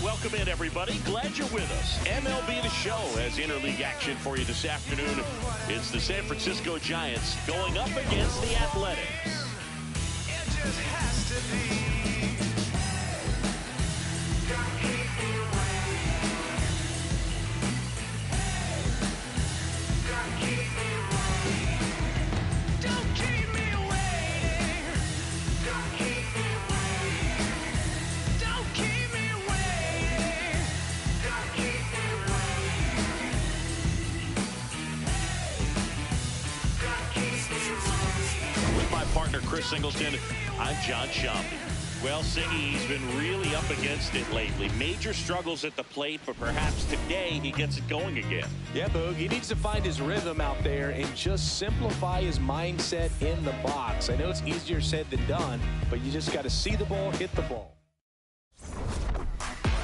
Welcome in, everybody. Glad you're with us. MLB The Show has interleague action for you this afternoon. It's the San Francisco Giants going up against the Athletics. It just has to be. Chris Singleton, I'm John Schaumby. Well, Singy, he's been really up against it lately. Major struggles at the plate, but perhaps today he gets it going again. Yeah, Boog, he needs to find his rhythm out there and just simplify his mindset in the box. I know it's easier said than done, but you just got to see the ball, hit the ball.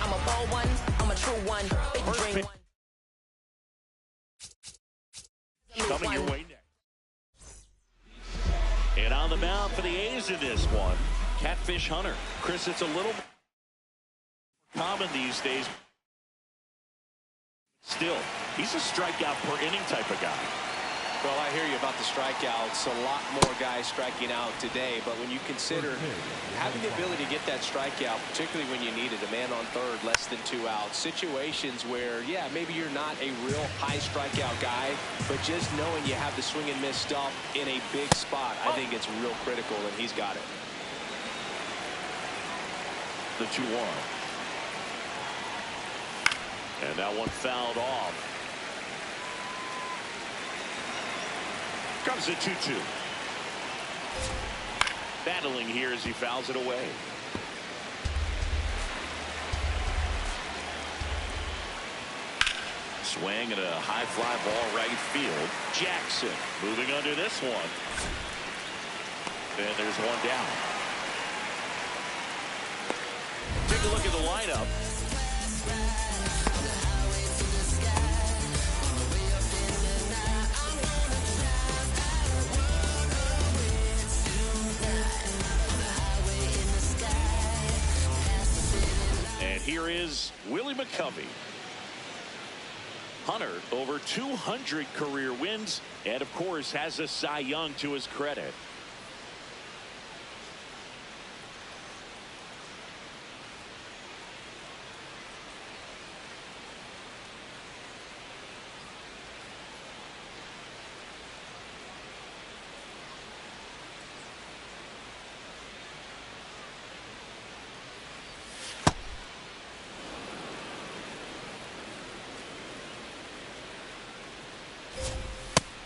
I'm a bold one, I'm a true one, big dream one. Coming your way next. And on the mound for the A's in this one, Catfish Hunter. Chris, it's a little common these days. Still, he's a strikeout per inning type of guy. Well, I hear you about the strikeouts. A lot more guys striking out today, but when you consider having the ability to get that strikeout, particularly when you need it, a man on third, less than 2 outs, situations where, yeah, maybe you're not a real high strikeout guy, but just knowing you have the swing and miss stuff in a big spot, I think it's real critical, and he's got it. The 2-1. And that one fouled off. Comes at 2-2. Battling here as he fouls it away. Swing and a high fly ball right field. Jackson moving under this one. And there's one down. Take a look at the lineup. Here is Willie McCovey. Hunter, over 200 career wins, and of course has a Cy Young to his credit.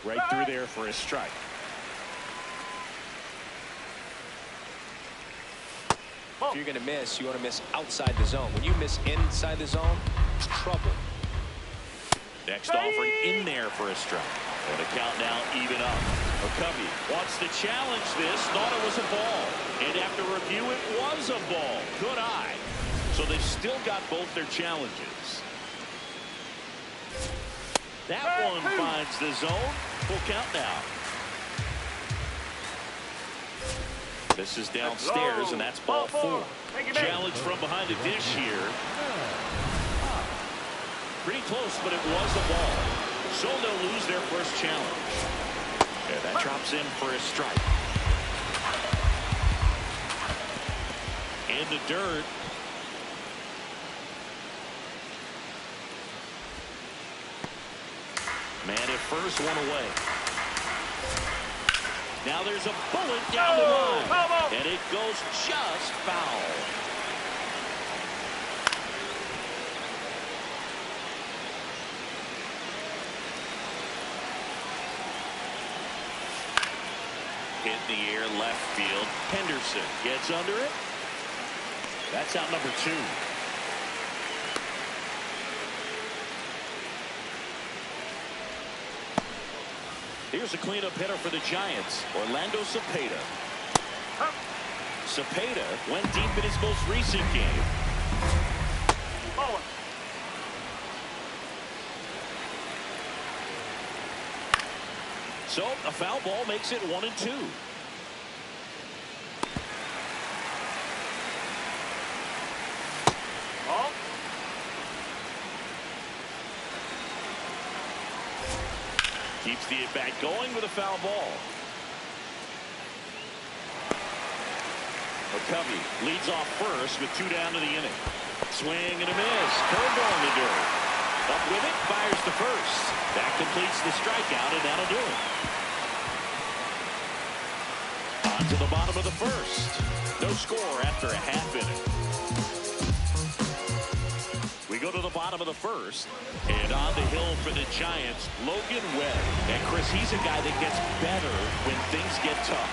Right through there for a strike. If you're going to miss, you want to miss outside the zone. When you miss inside the zone, it's trouble. Next offering in there for a strike. And the count now even up. McCovey wants to challenge this. Thought it was a ball. And after review, it was a ball. Good eye. So they've still got both their challenges. That one finds the zone. Full count now. This is downstairs, and that's ball 4. Challenge from behind the dish here. Pretty close, but it was a ball. So they'll lose their first challenge. And that drops in for a strike. In the dirt. first one away. Now there's a bullet down the line. And it goes just foul. Hit the air left field. Henderson gets under it. That's out number 2. Here's a cleanup hitter for the Giants, Orlando Cepeda. Cepeda went deep in his most recent game. So a foul ball makes it 1-2. Keeps the at-bat going with a foul ball. McCovey leads off first with 2 down to the inning. Swing and a miss. Curveball in the dirt. Up with it, fires to first. That completes the strikeout, and that'll do it. On to the bottom of the first. No score after a half inning. We go to the bottom of the first, and on the hill for the Giants, Logan Webb. And Chris, he's a guy that gets better when things get tough.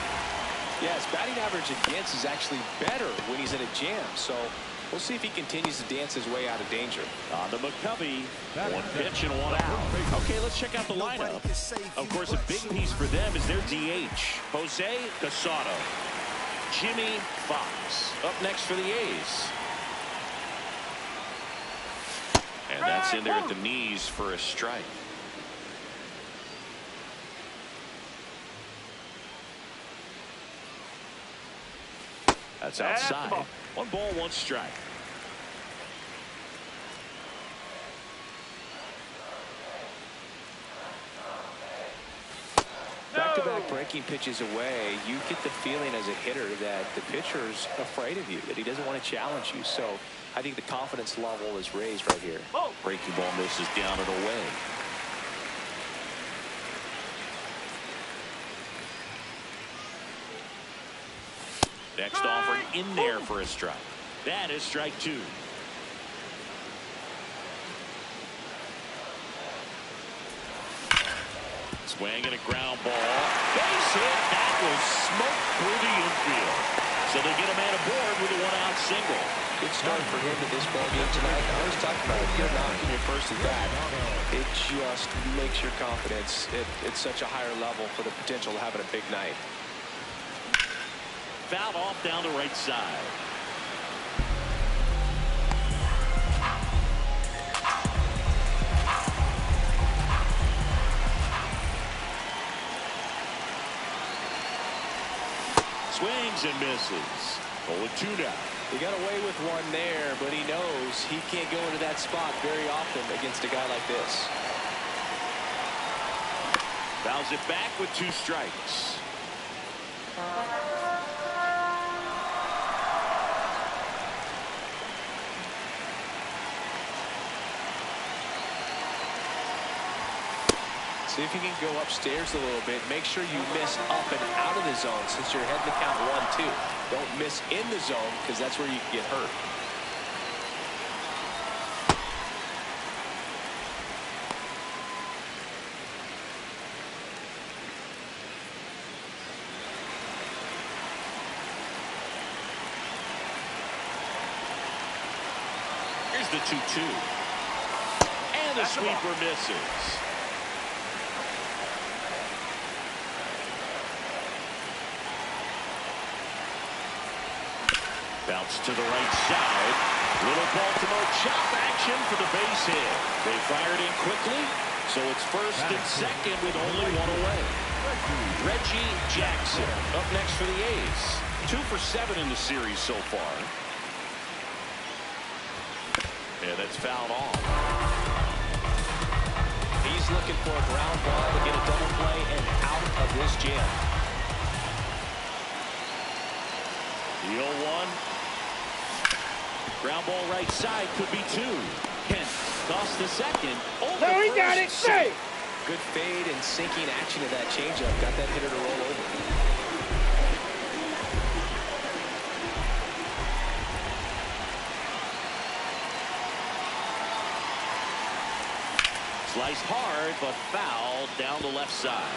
Yeah, his batting average against is actually better when he's in a jam. So we'll see if he continues to dance his way out of danger. On to McCovey. 1 pitch and 1 out. Okay, let's check out the lineup. Of course, a big piece for them is their DH, Jose Casado. Jimmy Fox up next for the A's. And that's in there at the knees for a strike. That's outside. 1 ball, 1 strike. Back-to-back breaking pitches away, you get the feeling as a hitter that the pitcher's afraid of you, that he doesn't want to challenge you. So I think the confidence level is raised right here. Breaking ball misses down and away. Next offering in there for a strike. That is strike 2. Swing and a ground ball. Base hit. That was smoked through the infield. So they get a man aboard with a 1-out single. Good start for him in this ball game tonight. I was talking about if you're knocking your first at bat, it just makes your confidence at such a higher level for the potential of having a big night. Fouled off down the right side. Swings and misses. 0-2 now. He got away with one there, but he knows he can't go into that spot very often against a guy like this. Fouls it back with 2 strikes. See if you can go upstairs a little bit. Make sure you miss up and out of the zone since you're heading to count 1-2. Don't miss in the zone because that's where you can get hurt. Here's the 2-2. And the sweeper misses. Bounce to the right side. Little Baltimore chop action for the base hit. They fired in quickly, so it's first and second with only 1 away. Reggie Jackson up next for the A's. 2 for 7 in the series so far. Yeah, that's fouled off. He's looking for a ground ball to get a double play and out of this jam. The 0-1. Ground ball right side could be 2. Kent toss the second. Over No, he got it. first. Safe. good fade and sinking action to that changeup. Got that hitter to roll over. Sliced hard, but fouled down the left side.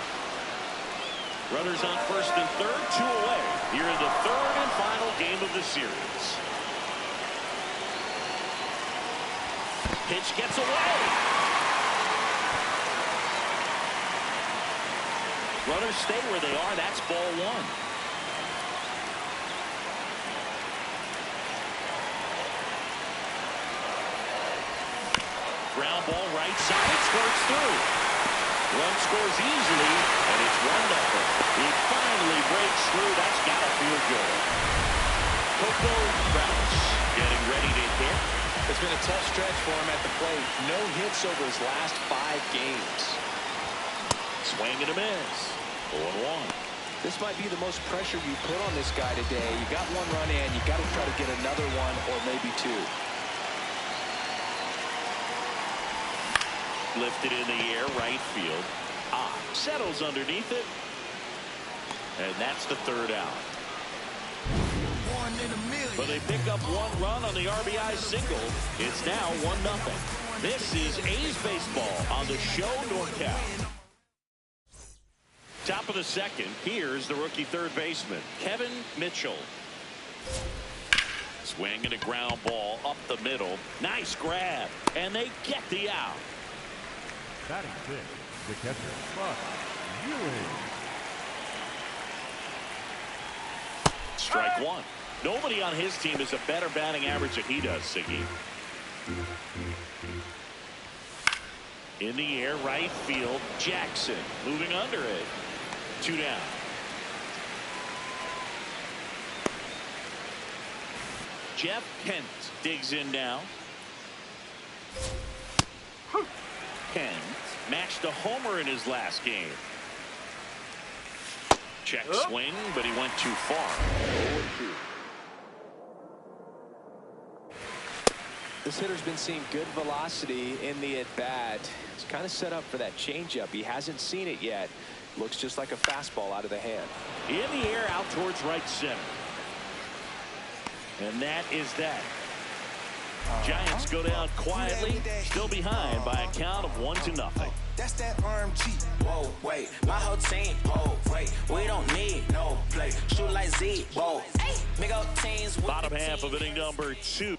Runners on first and third, 2 away. Here in the third and final game of the series. Pitch gets away. Runners stay where they are. That's ball 1. Ground ball right side, squirts through. Run scores easily, and it's 1-0. He finally breaks through. That's got to feel good. Coco Crouch getting ready to hit. It's been a tough stretch for him at the plate. No hits over his last 5 games. Swing and a miss. 0-1. This might be the most pressure you put on this guy today. You got 1 run in. You got to try to get another 1 or maybe 2. Lifted in the air, right field. Settles underneath it. And that's the 3rd out. But they pick up 1 run on the RBI single. It's now 1-0. This is A's baseball on the Show NorCal. Top of the second. Here's the rookie third baseman, Kevin Mitchell. Swing and a ground ball up the middle. Nice grab. And they get the out. Batting 6, the catcher, Buck Ewing. Strike 1. Nobody on his team has a better batting average than he does, Siggy. In the air, right field. Jackson moving under it. 2 down. Jeff Kent digs in now. Kent matched a homer in his last game. Check swing, but he went too far. 0-2. This hitter's been seeing good velocity in the at-bat. He's kind of set up for that changeup. He hasn't seen it yet. Looks just like a fastball out of the hand. In the air, out towards right center. And that is that. Giants go down quietly, still behind by a count of 1-0. That's that arm cheat. Whoa, wait. My whole team. Whoa, wait. We don't need no play. Shoot like Z. Whoa. Big old teams. Bottom half of inning number 2.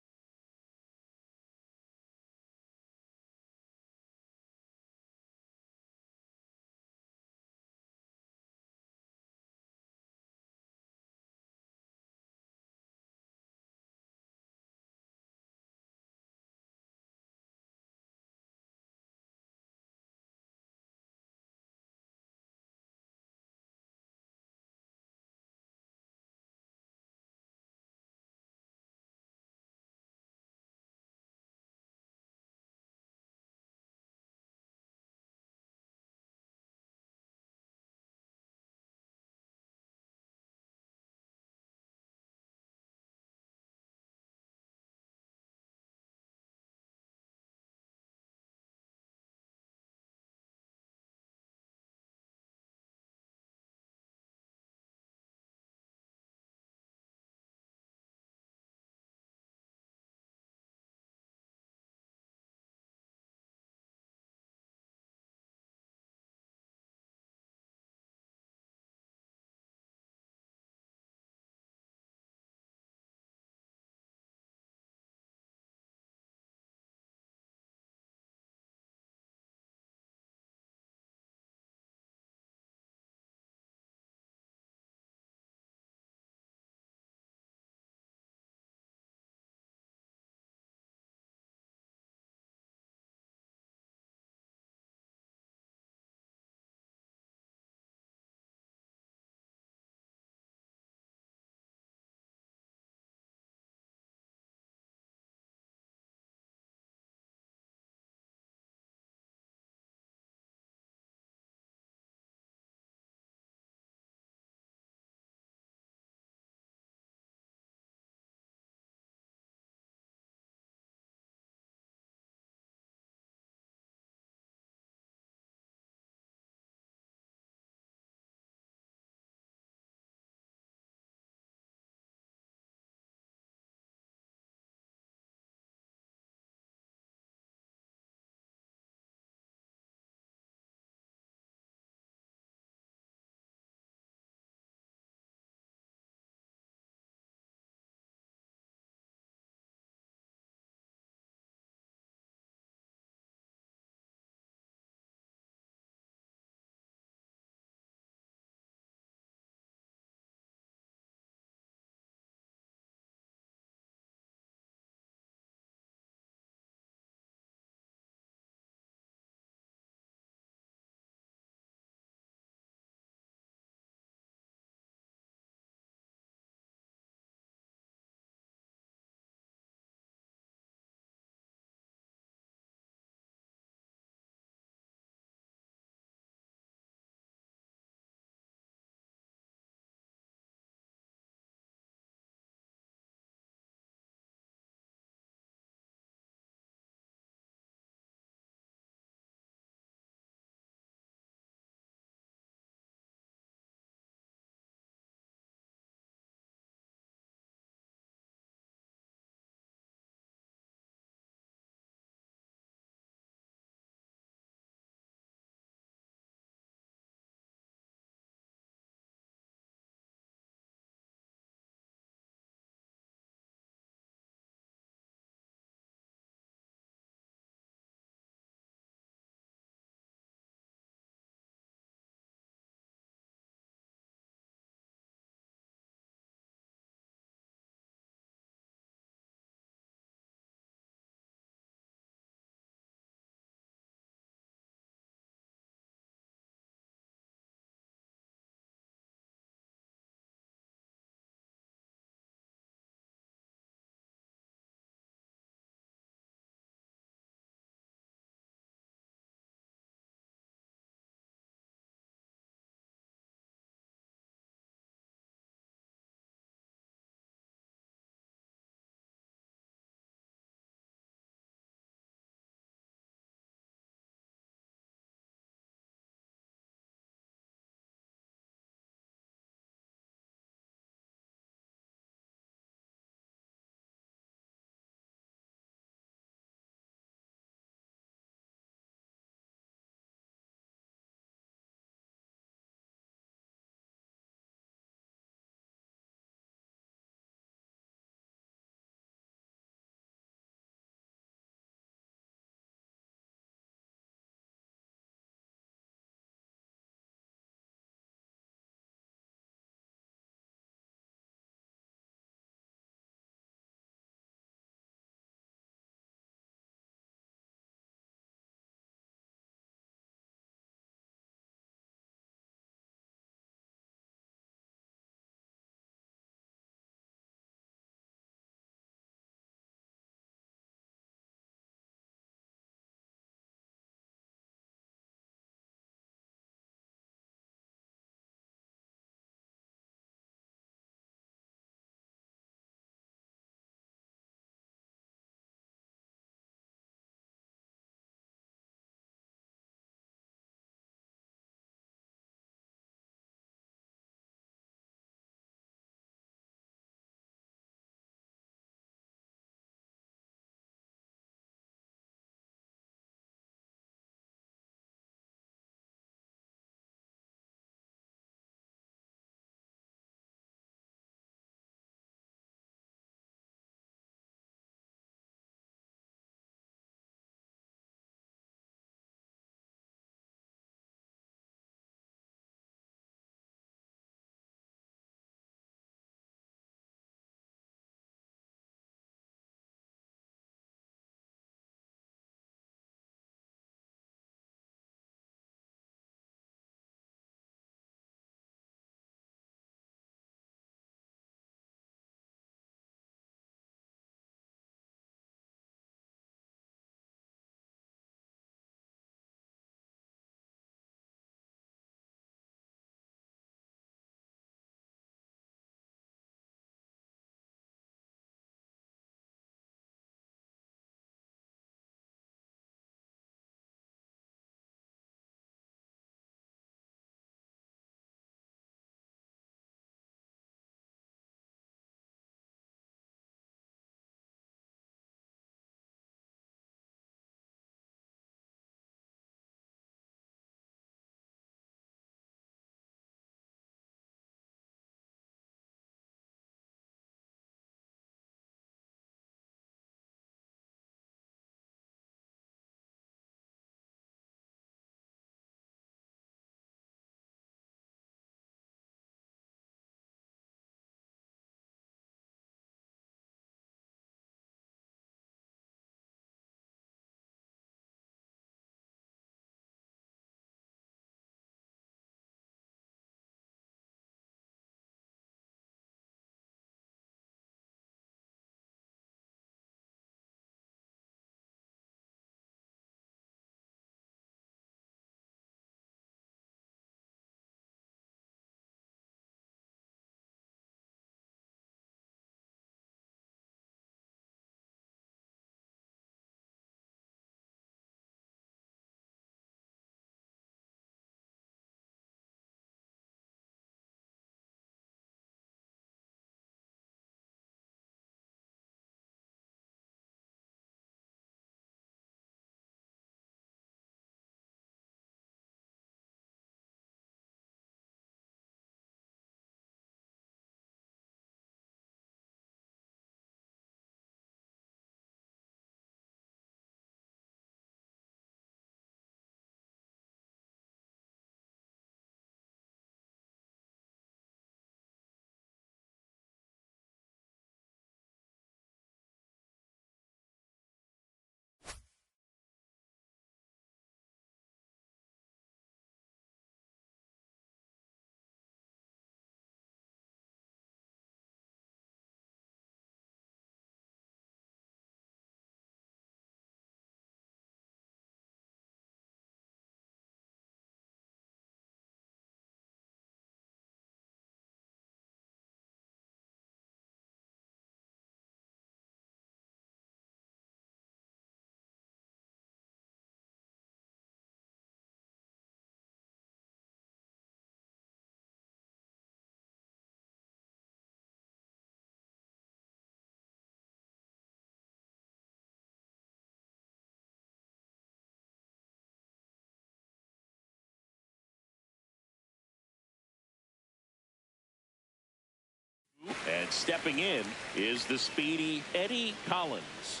And stepping in is the speedy Eddie Collins.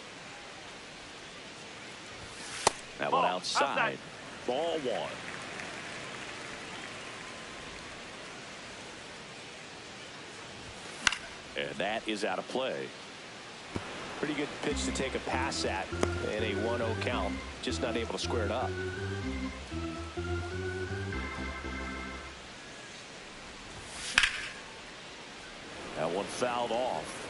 That one outside. Ball one. And that is out of play. Pretty good pitch to take a pass at in a 1-0 count. Just not able to square it up. That one fouled off.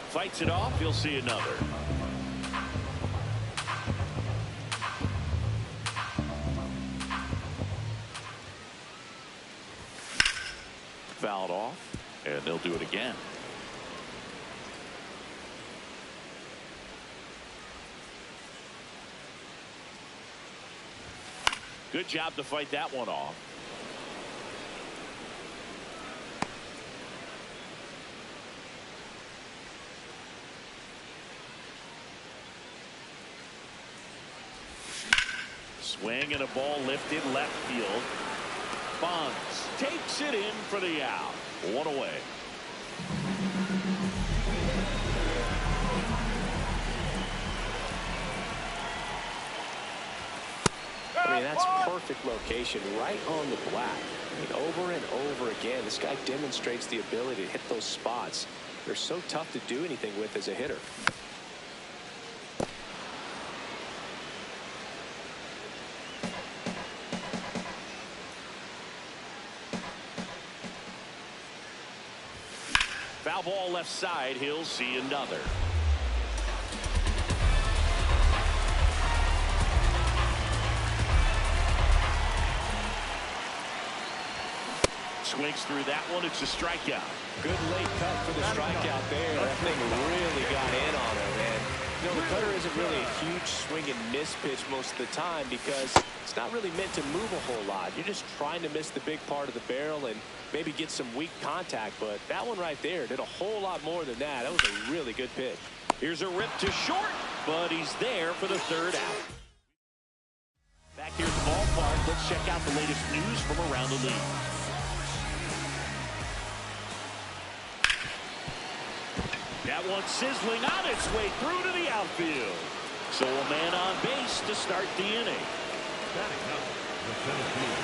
Fights it off. You'll see another. Fouled off, and they'll do it again. Good job to fight that one off. Swing and a ball lifted left field. Bonds takes it in for the out. One away. I mean, that's perfect location right on the black. I mean, over and over again, this guy demonstrates the ability to hit those spots. They're so tough to do anything with as a hitter. Foul ball left side. He'll see another. Swings through that one. It's a strikeout. Good late cut for the strikeout there. That thing really got in on him. And, you know, the cutter isn't really a huge swing and miss pitch most of the time because it's not really meant to move a whole lot. You're just trying to miss the big part of the barrel and maybe get some weak contact. But that one right there did a whole lot more than that. That was a really good pitch. Here's a rip to short, but he's there for the third out. Back here at the ballpark, let's check out the latest news from around the league. That one sizzling on its way through to the outfield. So a man on base to start the inning. Batting up, the center field,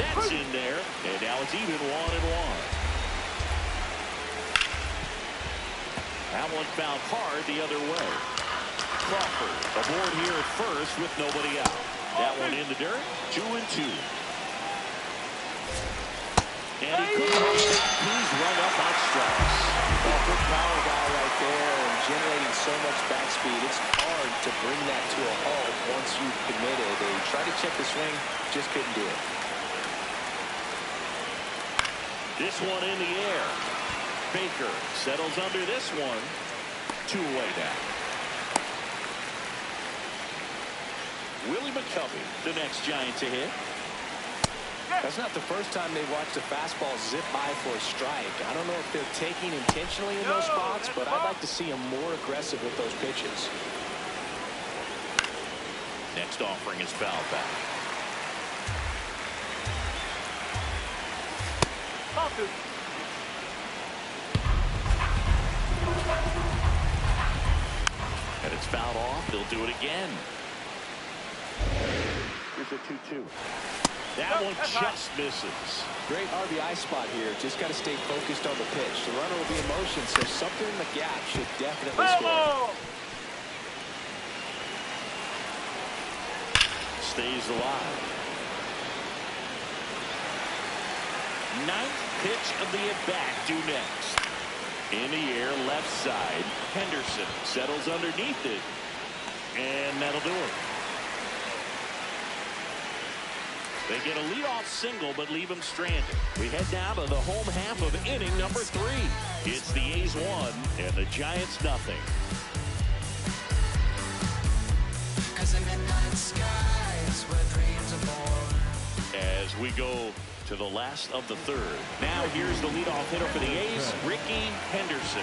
That's in there, and now it's even 1-1. That one fouled hard the other way. Crawford aboard here at first with nobody out. That one in the dirt, 2-2. And he couldn't hold it. He's run up on strikes. A good power guy right there and generating so much back speed. It's hard to bring that to a halt once you've committed. They tried to check the swing, just couldn't do it. This one in the air. Baker settles under this one. 2 away now. Willie McCovey, the next Giant to hit. That's not the first time they watched a fastball zip by for a strike. I don't know if they're taking intentionally in those spots, but I'd like to see them more aggressive with those pitches. Next offering is fouled back. And it's fouled off. They'll do it again. Here's a 2-2. That one just misses. Great RBI spot here. Just got to stay focused on the pitch. The runner will be in motion, so something in the gap should definitely score. Stays alive. 9th pitch of the at-bat due next. In the air, left side. Henderson settles underneath it. And that'll do it. They get a leadoff single, but leave him stranded. We head down to the home half of inning number 3. It's the A's 1 and the Giants nothing. As we go to the last of the third. Now here's the leadoff hitter for the A's, Ricky Henderson.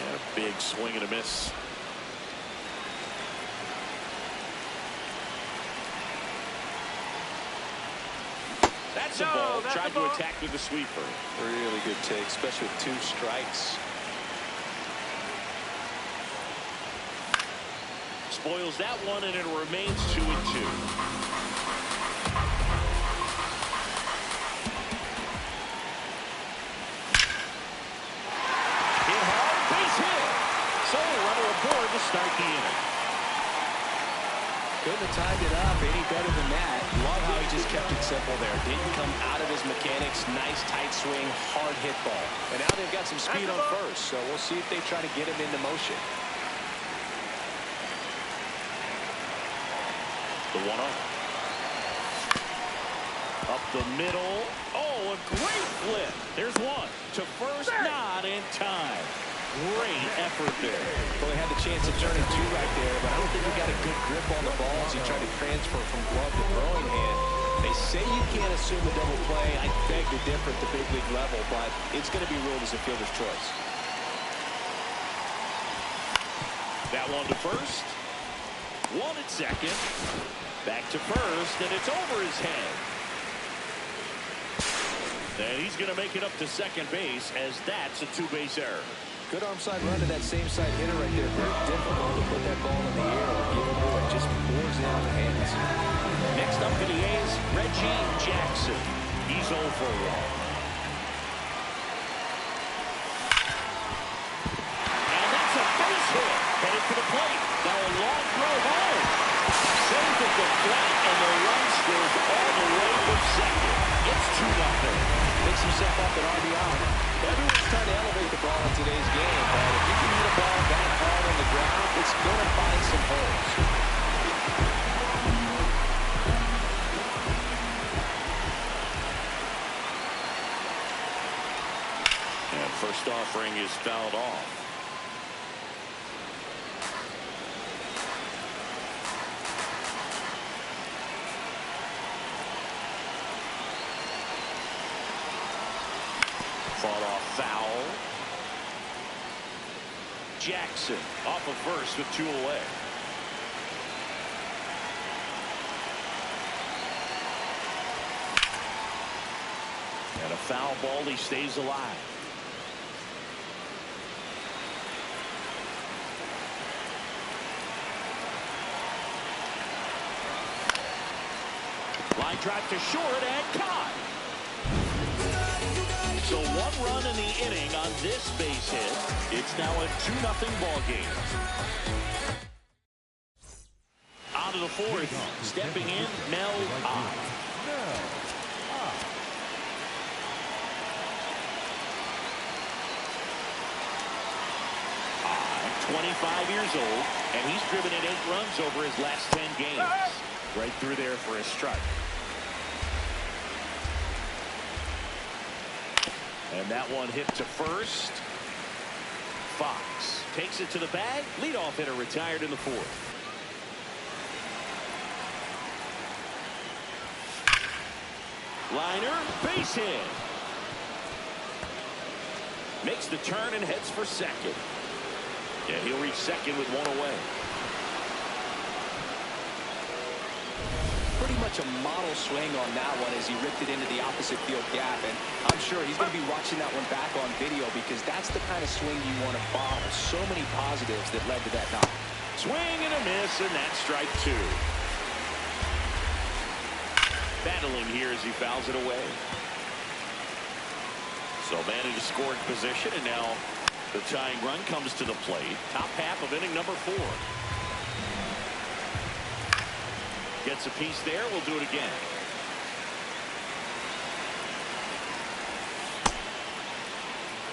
And a big swing and a miss. That's a ball. Tried to attack with the sweeper. Really good take, especially with 2 strikes. Spoils that one, and it remains 2-2. Hit hard, base hit. So a runner aboard to start the inning. Couldn't have timed it up any better than that. Love how he just kept it simple there. Didn't come out of his mechanics. Nice tight swing, hard hit ball. And now they've got some speed on first, so we'll see if they try to get him into motion. The 1-0. Up the middle. Oh, a great flip. There's one. To first, not in time. Great effort there. Well, he had the chance of turning 2 right there, but I don't think he got a good grip on the ball as he tried to transfer from glove to throwing hand. They say you can't assume a double play. I beg to differ at the big league level, but it's going to be ruled as a fielder's choice. That one to first. One at second. Back to first, and it's over his head. And he's going to make it up to second base, as that's a 2-base error. Good arm side run to that same side hitter right there. Very difficult to put that ball in the air or give him more. It just pours in on the hands. Next up for the A's, Reggie Jackson. He's 0 for 1. And that's a base hit. Headed for the plate. Now a long throw home. Saved at the plate, and the run scores all the way from second. It's 2-0. Picks himself up at RBI. Everyone's trying to elevate the ball in today's game, but if you can hit a ball that hard on the ground, it's going to find some holes. And first offering is fouled off. Fought off foul. Jackson off of first with 2 away. And a foul ball. He stays alive. Line drive to short and caught. So 1 run in the inning on this base hit. It's now a 2-0 ball game. On to the 4th. Stepping in, Mel Ott. 25 years old, and he's driven in 8 runs over his last 10 games. Right through there for a strike. And that one hit to first. Fox takes it to the bag. Leadoff hitter retired in the 4th. Liner, base hit. Makes the turn and heads for second. Yeah, he'll reach second with 1 away. Pretty much a model swing on that one as he ripped it into the opposite field gap, and I'm sure he's going to be watching that one back on video because that's the kind of swing you want to follow. So many positives that led to that knock. Swing and a miss, and that's strike 2. Battling here as he fouls it away. So man in a scoring position, and now the tying run comes to the plate. Top half of inning number 4. Gets a piece there. We'll do it again.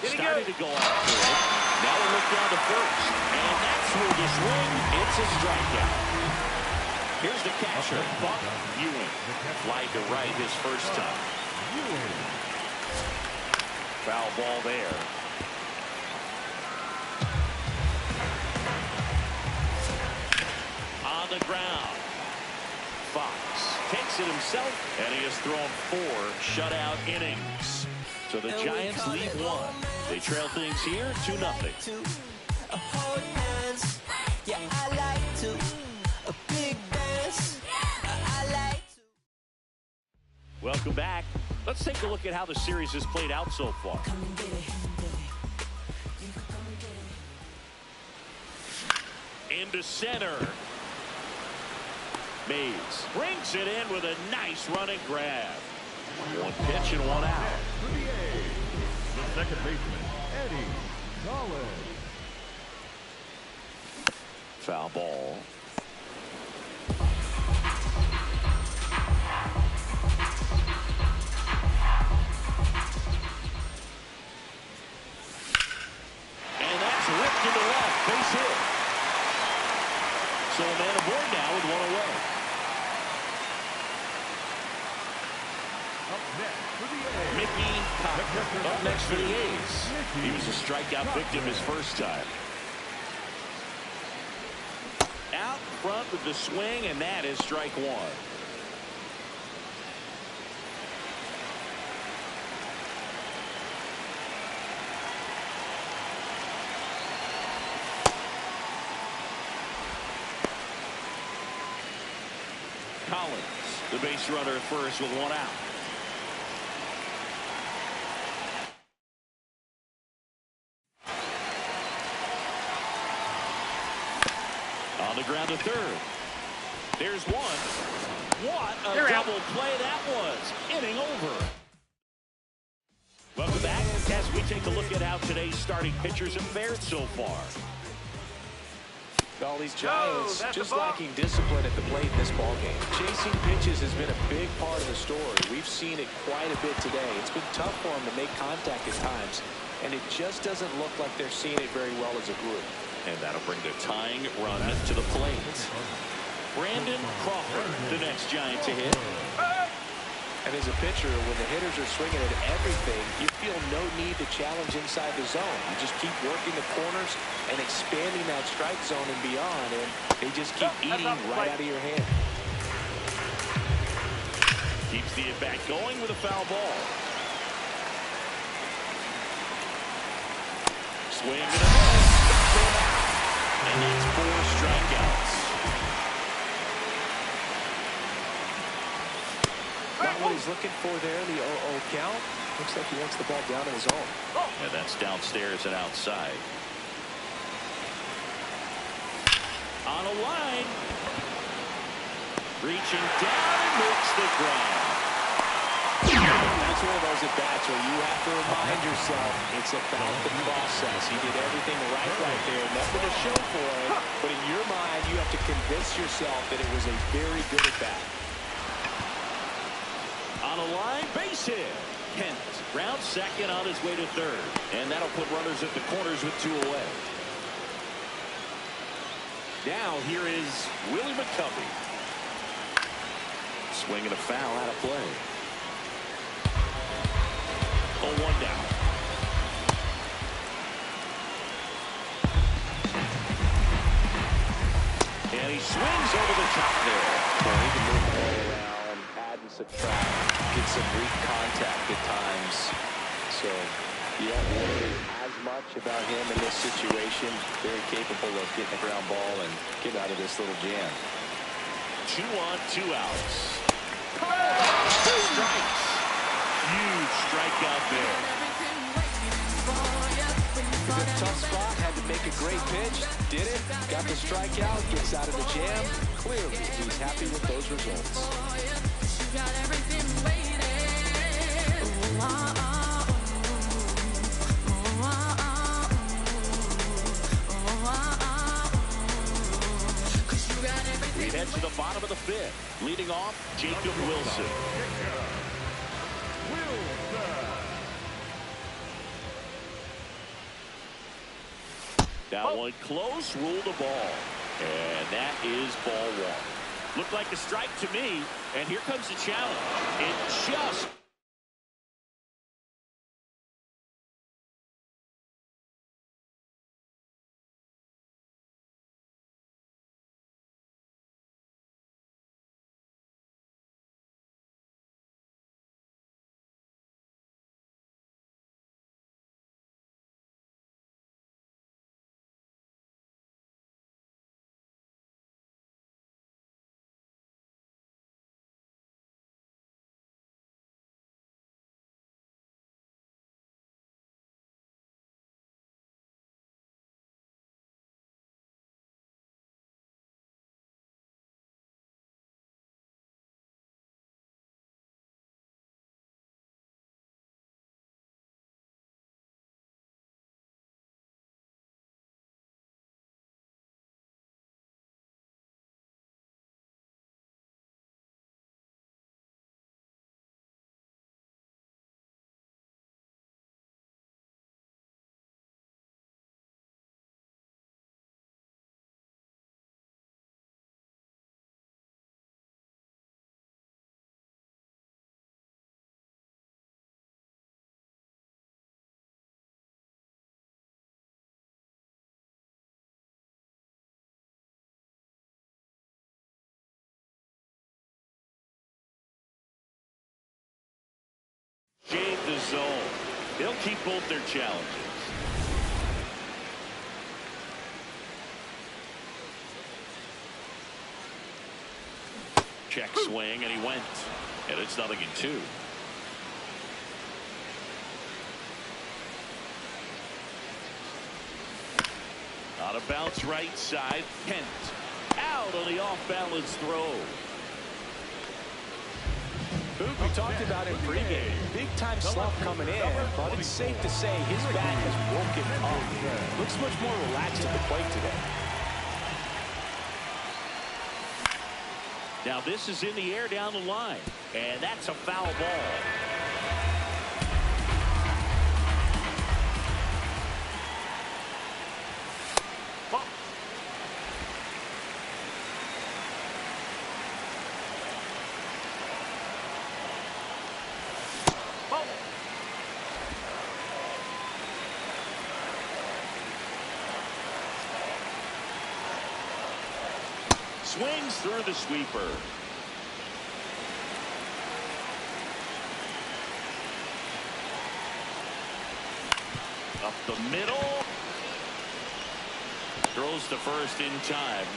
Started to go after it. Now we'll look down to first. And that's where the swing. It's a strikeout. Here's the catcher, Buck Ewing. Fly to right his first time. Foul ball there. On the ground. Fox takes it himself, and he has thrown 4 shutout innings. So the Giants lead 1. They trail things here 2-0. Welcome back. Let's take a look at how the series has played out so far. Into center. Mays brings it in with a nice running grab. 1 pitch and 1 out. For the A's, the second baseman, Eddie Solid. Foul ball. And that's ripped to the left. Base hit. So a man aboard now with 1 away. Up next for the A's, Mickey Cotton up next for the A's. He was a strikeout victim his first time. Out front with the swing, and that is strike 1. Collins, the base runner at first with 1 out. On the ground to third. There's 1. What a double play that was. Inning over. Welcome back as we take a look at how today's starting pitchers have fared so far. All these Giants just lacking discipline at the plate in this ballgame. Chasing pitches has been a big part of the story. We've seen it quite a bit today. It's been tough for them to make contact at times, and it just doesn't look like they're seeing it very well as a group. And that'll bring the tying run to the plate. Brandon Crawford, the next Giant to hit. And as a pitcher, when the hitters are swinging at everything, you feel no need to challenge inside the zone. You just keep working the corners and expanding that strike zone and beyond, and they just keep eating right out of your hand. Keeps the at-bat going with a foul ball. Swing and a miss. And that's 4 strikeouts. Not what he's looking for there, the 0-0 count. Looks like he wants the ball down in his zone. And that's downstairs and outside. On a line. Reaching down and makes the ground. That's one of those at-bats where you have to remind yourself it's about the process. He did everything right there. Nothing to show for it. But in your mind, you have to convince yourself that it was a very good at-bat. On a line, base hit. Kent rounds second on his way to third. And that'll put runners at the corners with 2 away. Now here is Willie McCovey. Swinging a foul out of play. 0-1 down. And he swings over the top there. Well, he can move the ball around, add and subtract, get some weak contact at times. So you don't worry as much about him in this situation. Very capable of getting a ground ball and get out of this little jam. 2 on, 2 outs. 2 strikes. Huge strikeout there. He's in a tough spot, had to make a great pitch, did it, got the strikeout, gets out of the jam. Clearly, he's happy with those results. We head to the bottom of the 5th. Leading off, Jacob Wilson. That one close, ruled a ball. And that is ball 1. Looked like a strike to me, and here comes the challenge. It just... Gave the zone. They'll keep both their challenges. Check swing, and he went. And it's 0-2. On a bounce right side, Kent. Out on the off-balance throw. We talked about him pregame. Big-time slump coming in, but it's safe to say his bat has woken up. Looks much more relaxed at the plate today. Now this is in the air down the line, and that's a foul ball. Swings through the sweeper. Up the middle. Throws to first in time.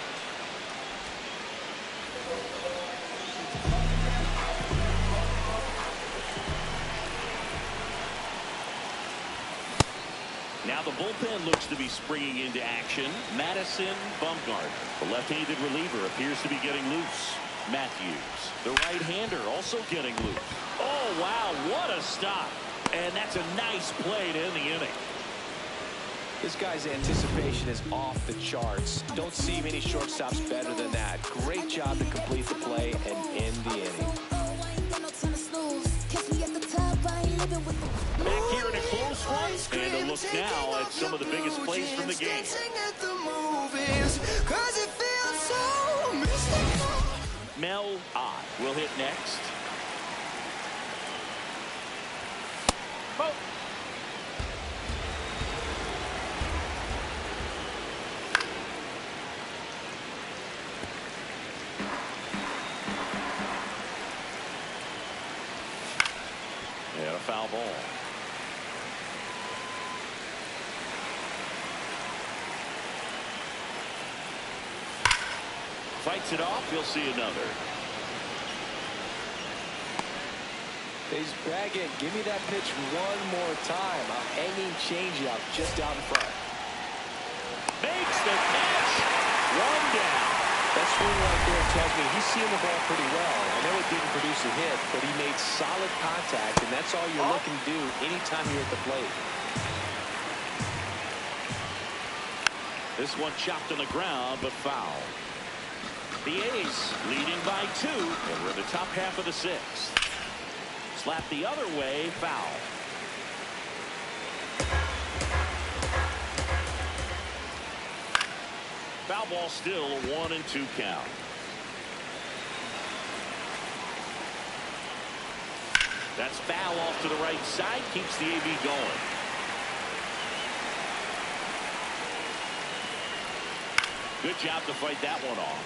Now the bullpen looks to be springing into action. Madison Bumgarner, the left-handed reliever, appears to be getting loose. Matthews, the right-hander, also getting loose. Oh, wow, what a stop. And that's a nice play to end the inning. This guy's anticipation is off the charts. Don't see many shortstops better than that. Great job to complete the play and end the inning. Back here in a close one, and a look now at some of the biggest plays from the game. Mel Ott will hit next. Oh. And a foul ball. Fights it off. You'll see another. He's bragging. Give me that pitch one more time. A hanging changeup just out in front. Makes the catch. One down. That swing right there tells me he's seeing the ball pretty well. I know it didn't produce a hit, but he made solid contact, and that's all you're looking to do anytime you're at the plate. This one chopped on the ground, but foul. The A's leading by 2, and we're in the top half of the 6th. Slap the other way, foul. Foul ball still, a 1-2 count. That's foul off to the right side. Keeps the AB going. Good job to fight that one off.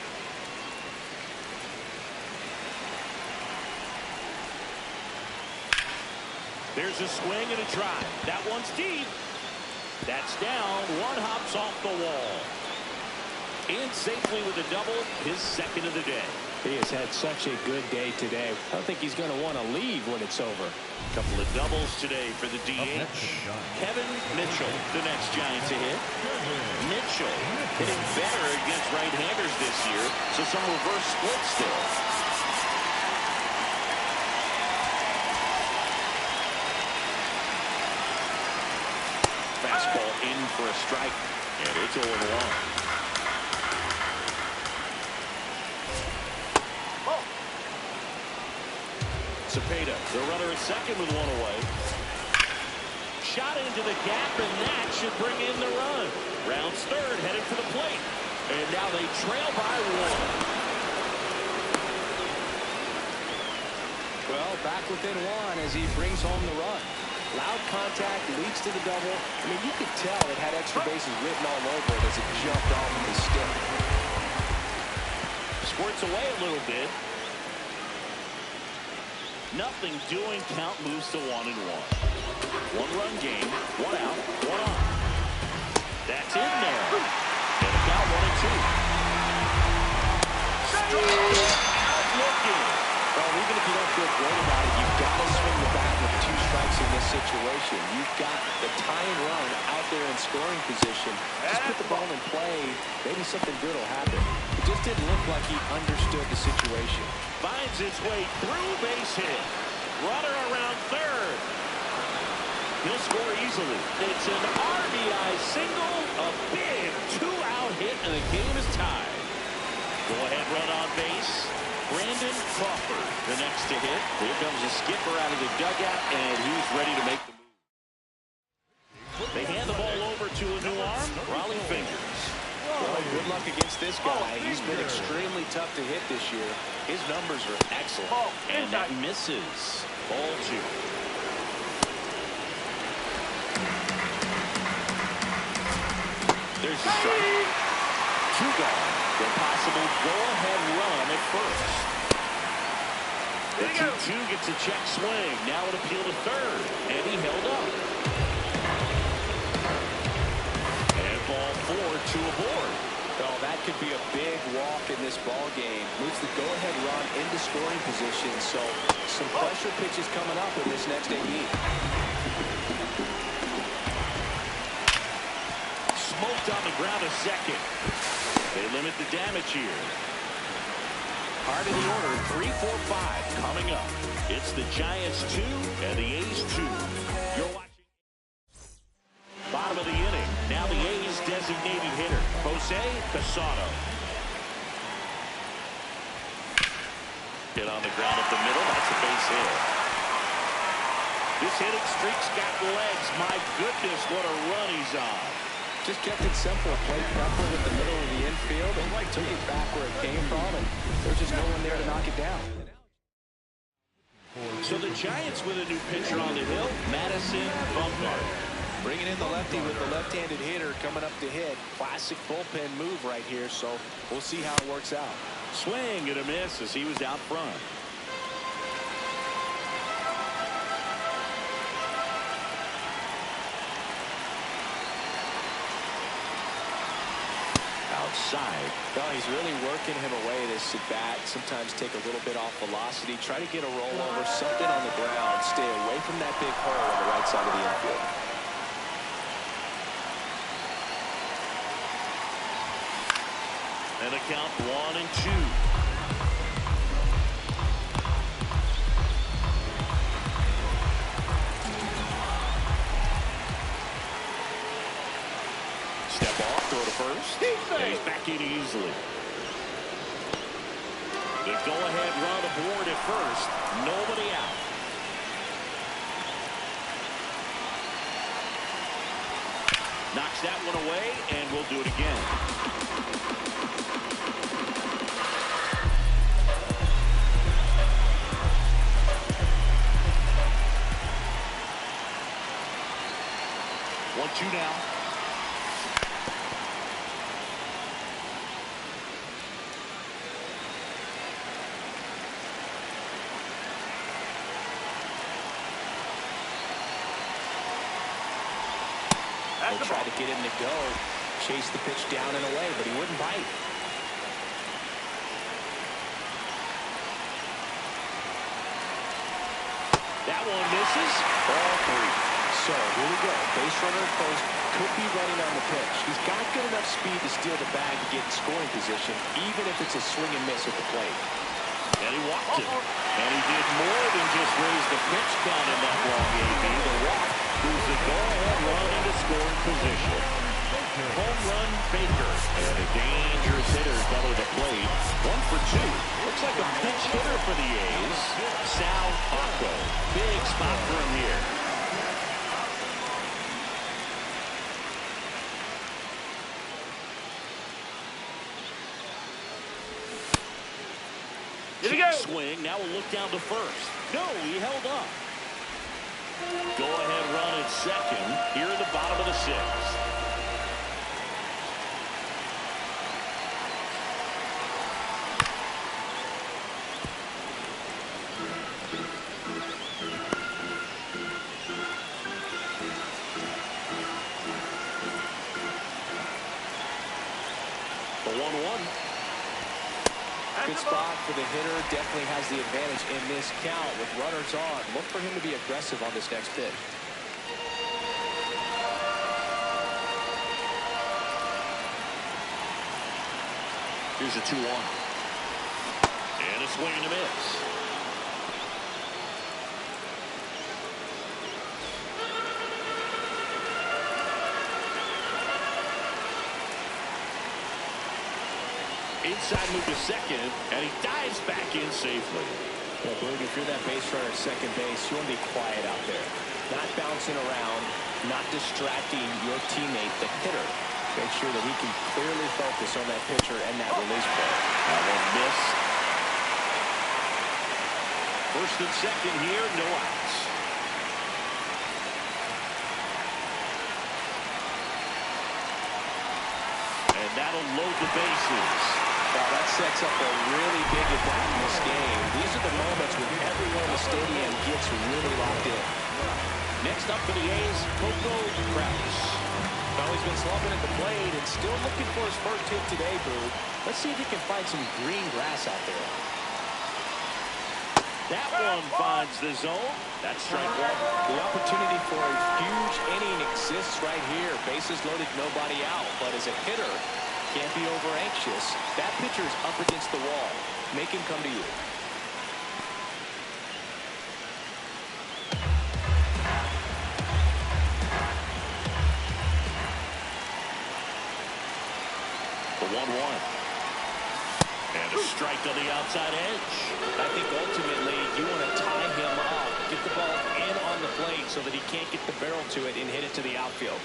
There's a swing and a drive. That one's deep. That's down. One hops off the wall. In safely with a double, his second of the day. He has had such a good day today. I don't think he's going to want to leave when it's over. A couple of doubles today for the DH. Kevin Mitchell, the next Giant to hit. Mitchell hitting better against right-handers this year, so some reverse split still. Fastball in for a strike, and it's 0-1. Cepeda, the runner at second with one away. Shot into the gap, and that should bring in the run. Rounds third, headed for the plate. And now they trail by one. Well, back within one as he brings home the run. Loud contact, leads to the double. I mean, you could tell it had extra bases written all over it as it jumped off of his stick. Squirts away a little bit. Nothing doing. Count moves to 1-1. One-run game. One out. One on. That's in there. And a count 1-2. Out looking. Well, even if you don't feel great about it, you've got to swing the bat with 2 strikes in this situation. You've got the tying run out there in scoring position. Just put the ball in play. Maybe something good will happen. It just didn't look like he understood the situation. Finds its way through, base hit. Runner around third. He'll score easily. It's an RBI single, a big 2-out hit, and the game is tied. Go-ahead run on base. Brandon Crawford, the next to hit. Here comes the skipper out of the dugout, and he's ready to make the move. They hand the ball over to a new arm, Raleigh Fingers. Well, good luck against this guy. He's been extremely tough to hit this year. His numbers are excellent. And that misses. Ball 2. There's the strike. 2 gone. The possible go-ahead run at first. The 2-2 gets a check swing. Now an appeal to third. And he held up. And ball 4, 2 aboard. Well, that could be a big walk in this ball game. Moves the go-ahead run into scoring position. So some pressure pitches coming up in this next AB. Smoked on the ground a second. They limit the damage here. Heart of the order, 3, 4, 5 coming up. It's the Giants 2 and the A's 2. You're watching bottom of the inning. Now the A's designated hitter, Jose Casado. Hit on the ground up the middle. That's a base hit. This hitting streak's got legs. My goodness, what a run he's on. Just kept it simple. Played proper with the middle of the infield and took it back where it came from, and there's just no one there to knock it down. So the Giants with a new pitcher on the hill, Madison Bumgarner. Bringing in the lefty with the left-handed hitter coming up to hit. Classic bullpen move right here, so we'll see how it works out. Swing and a miss as he was out front. Outside. Well, he's really working him away this at bat. Sometimes take a little bit off velocity. Try to get a rollover, something on the ground. Stay away from that big hole on the right side of the infield. And a count 1-2. Step off, throw to first. And he's back in easily. The go-ahead run aboard at first. Nobody out. Knocks that one away, and we'll do it again. 2 now. They tried to get him to go, chase the pitch down and away, but he wouldn't bite. That one misses. Ball 3. So here we go. Base runner at first, could be running on the pitch. He's got good enough speed to steal the bag to get in scoring position, even if it's a swing and miss at the plate. And he walked it. And he did more than just raise the pitch count in that long AB. The walk moves the go-ahead run into scoring position. Home run Baker. And a dangerous hitter coming to the plate. 1 for 2. Looks like a pinch hitter for the A's. Sal Paco. Big spot for him here. Here we go. Swing. Now we'll look down to first. No, he held up. Go-ahead run at second here in the bottom of the 6th. The 1-1. Good spot for the hitter. Definitely has the advantage in this count with runners on. Look for him to be aggressive on this next pitch. Here's a 2-1. And a swing and a miss. Inside move to second, and he dives back in safely. Well, Berg, if you're that base runner at second base, you want to be quiet out there. Not bouncing around, not distracting your teammate, the hitter. Make sure that he can clearly focus on that pitcher and that release play. That one missed. First and second here, no outs. And that'll load the bases. Well, that sets up a really big at-bat in this game. These are the moments when everyone in the stadium gets really locked in. Next up for the A's, Coco Kraus. Well, he's been slumping at the plate and still looking for his first hit today, Boo. Let's see if he can find some green grass out there. That one finds the zone. That's strike 1. The opportunity for a huge inning exists right here. Bases loaded, nobody out. But as a hitter, can't be over anxious. That pitcher is up against the wall. Make him come to you. The 1-1. And a strike on the outside edge. I think ultimately you want to tie him up, get the ball in on the plate so that he can't get the barrel to it and hit it to the outfield.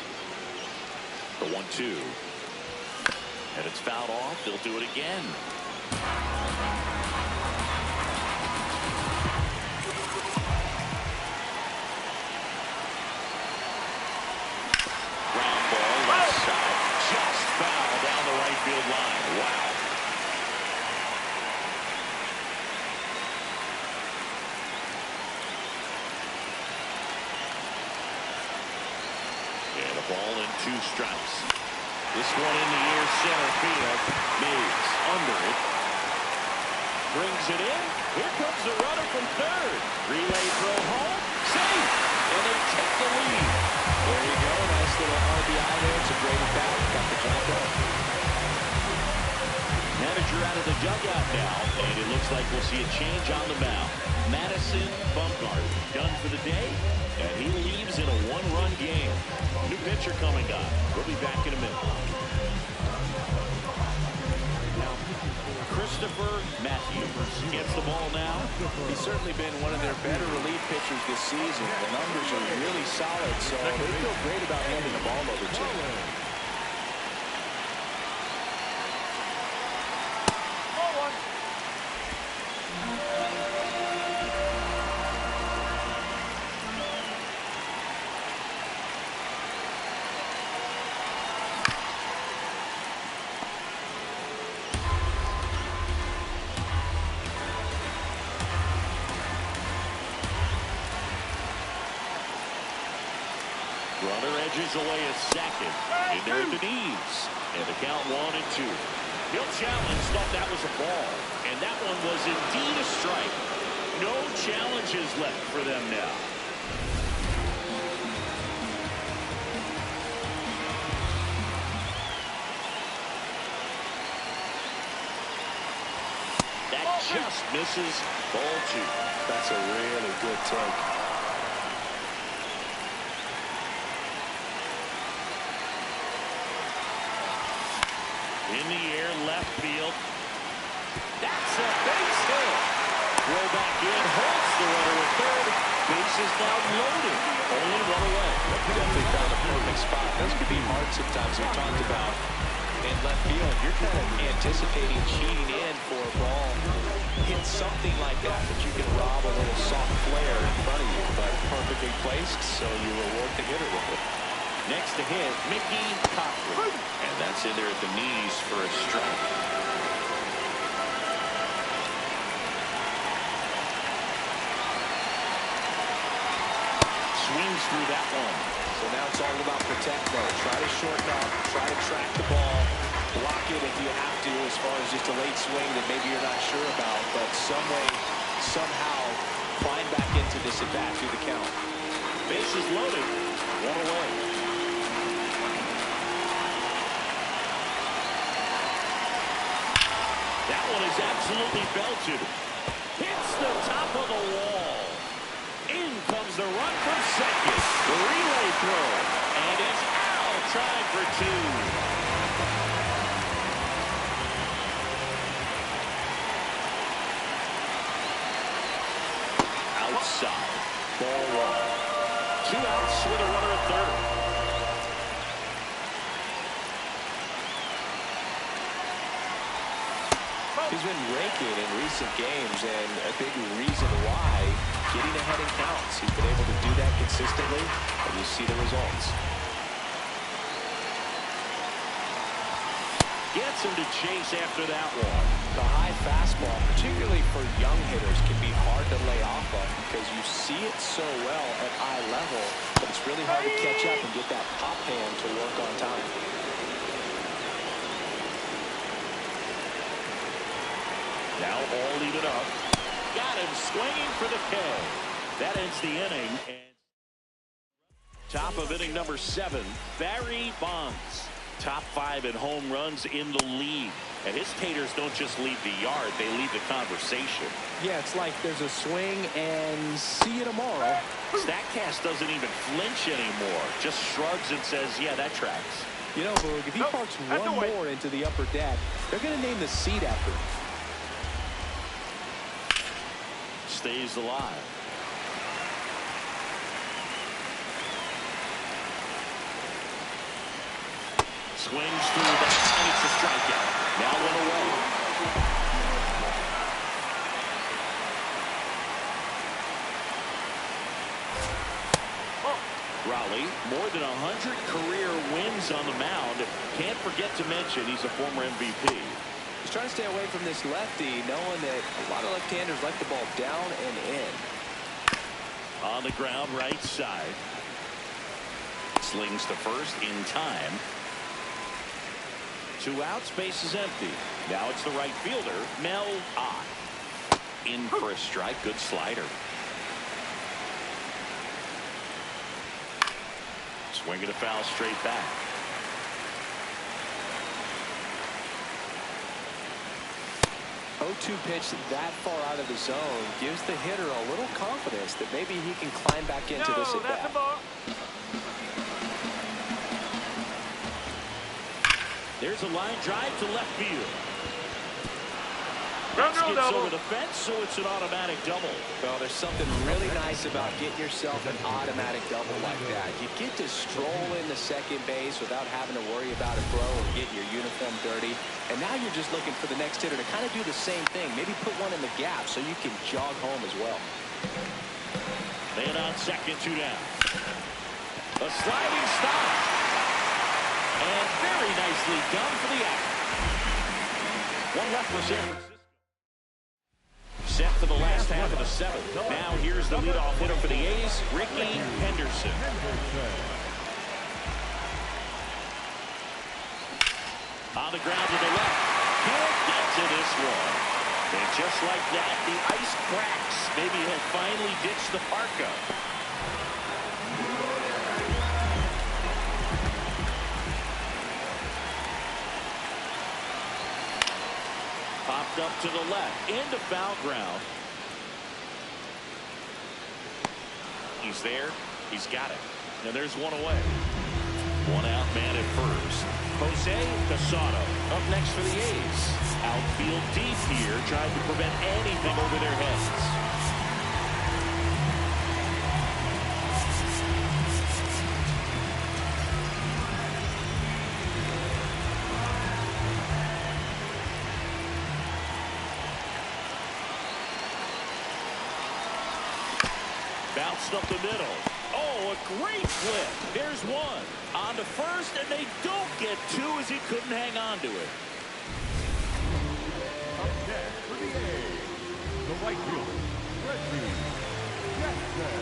The 1-2. And it's fouled off. They'll do it again. Ground ball left side. Just foul down the right field line. Wow. And a ball and 2 strikes. This one in the air center field. Mays under it. Brings it in. Here comes the runner from third. Relay throw home. Safe. And they take the lead. There you go. Nice little RBI there. It's a great at-bat. Got the job done. Manager out of the dugout now. And it looks like we'll see a change on the mound. Madison Bumgarner done for the day. And he leaves in a 1-run game. New pitcher coming up. We'll be back in a minute. Christopher Matthews gets the ball now. He's certainly been one of their better relief pitchers this season. The numbers are really solid, so they feel great about handing the ball over to him. Runner edges away at second. In there at the knees. And the count 1-2. He'll challenge, thought that was a ball. And that one was indeed a strike. No challenges left for them now. That just misses. Ball 2. That's a really good take. In the air, left field. That's a base hit. Throw back in, holds the runner at third. Base is now loaded. Only one away. Definitely found a perfect spot. Those could be hard sometimes. We talked about in left field. You're kind of anticipating cheating in for a ball. Hit something like that you can rob a little soft flare in front of you, but perfectly placed, so you reward the hitter with it. Next to hit, Mickey Cochran. And that's in there at the knees for a strike. Swings through that one. So now it's all about protect mode. Try to shorten up, try to track the ball, block it if you have to, as far as just a late swing that maybe you're not sure about, but some way, somehow, climb back into this at bat through the count. Bases loaded. One away. That one is absolutely belted. Hits the top of the wall. In comes the run from second. The relay throw. And it's out, trying for 2. Outside. Ball 1. 2 outs with a runner at third. He's been raking in recent games, and a big reason why, getting ahead in counts. He's been able to do that consistently, and you see the results. Gets him to chase after that one. The high fastball, particularly for young hitters, can be hard to lay off of because you see it so well at eye level, but it's really hard to catch up and get that pop hand to work on time. Now all even up. Got him swinging for the K. That ends the inning. And top of inning number 7, Barry Bonds. Top 5 in home runs in the league. And his taters don't just leave the yard, they leave the conversation. Yeah, it's like there's a swing and see you tomorrow. Statcast doesn't even flinch anymore. Just shrugs and says, yeah, that tracks. You know, Boog, if he parks one more into the upper deck, they're going to name the seat after him. Stays alive. Swings through that, and it's a strikeout. Now 1 away. Raleigh, more than 100 career wins on the mound. Can't forget to mention he's a former MVP. He's trying to stay away from this lefty, knowing that a lot of left-handers like the ball down and in. On the ground, right side. Slings to first in time. 2 outs, base is empty. Now it's the right fielder, Mel Ott. In for a strike, good slider. Swinging a foul straight back. 0-2 pitch that far out of the zone gives the hitter a little confidence that maybe he can climb back into this at bat. There's a line drive to left field. Skips over the fence, so it's an automatic double. Well, there's something really nice about getting yourself an automatic double like that. You get to stroll into second base without having to worry about a throw or getting your uniform dirty. And now you're just looking for the next hitter to kind of do the same thing. Maybe put one in the gap so you can jog home as well. Man on second, 2 down. A sliding stop. And very nicely done for the out. 1 left for San Francisco. Set for the last half of the 7th. Now here's the leadoff hitter for the A's, Ricky Henderson. On the ground to the left. Can't get to this one. And just like that, the ice cracks. Maybe he'll finally ditch the parka. Popped up to the left. Into foul ground. He's there. He's got it. And there's one away. One out man at first. Jose Casado up next for the A's. Outfield deep here, trying to prevent anything over their heads. Bounced up the middle. Oh, a great flip. There's one. On to first, and they don't get two as he couldn't hang on to it. Up next for the A's, the right fielder, Reggie Jackson.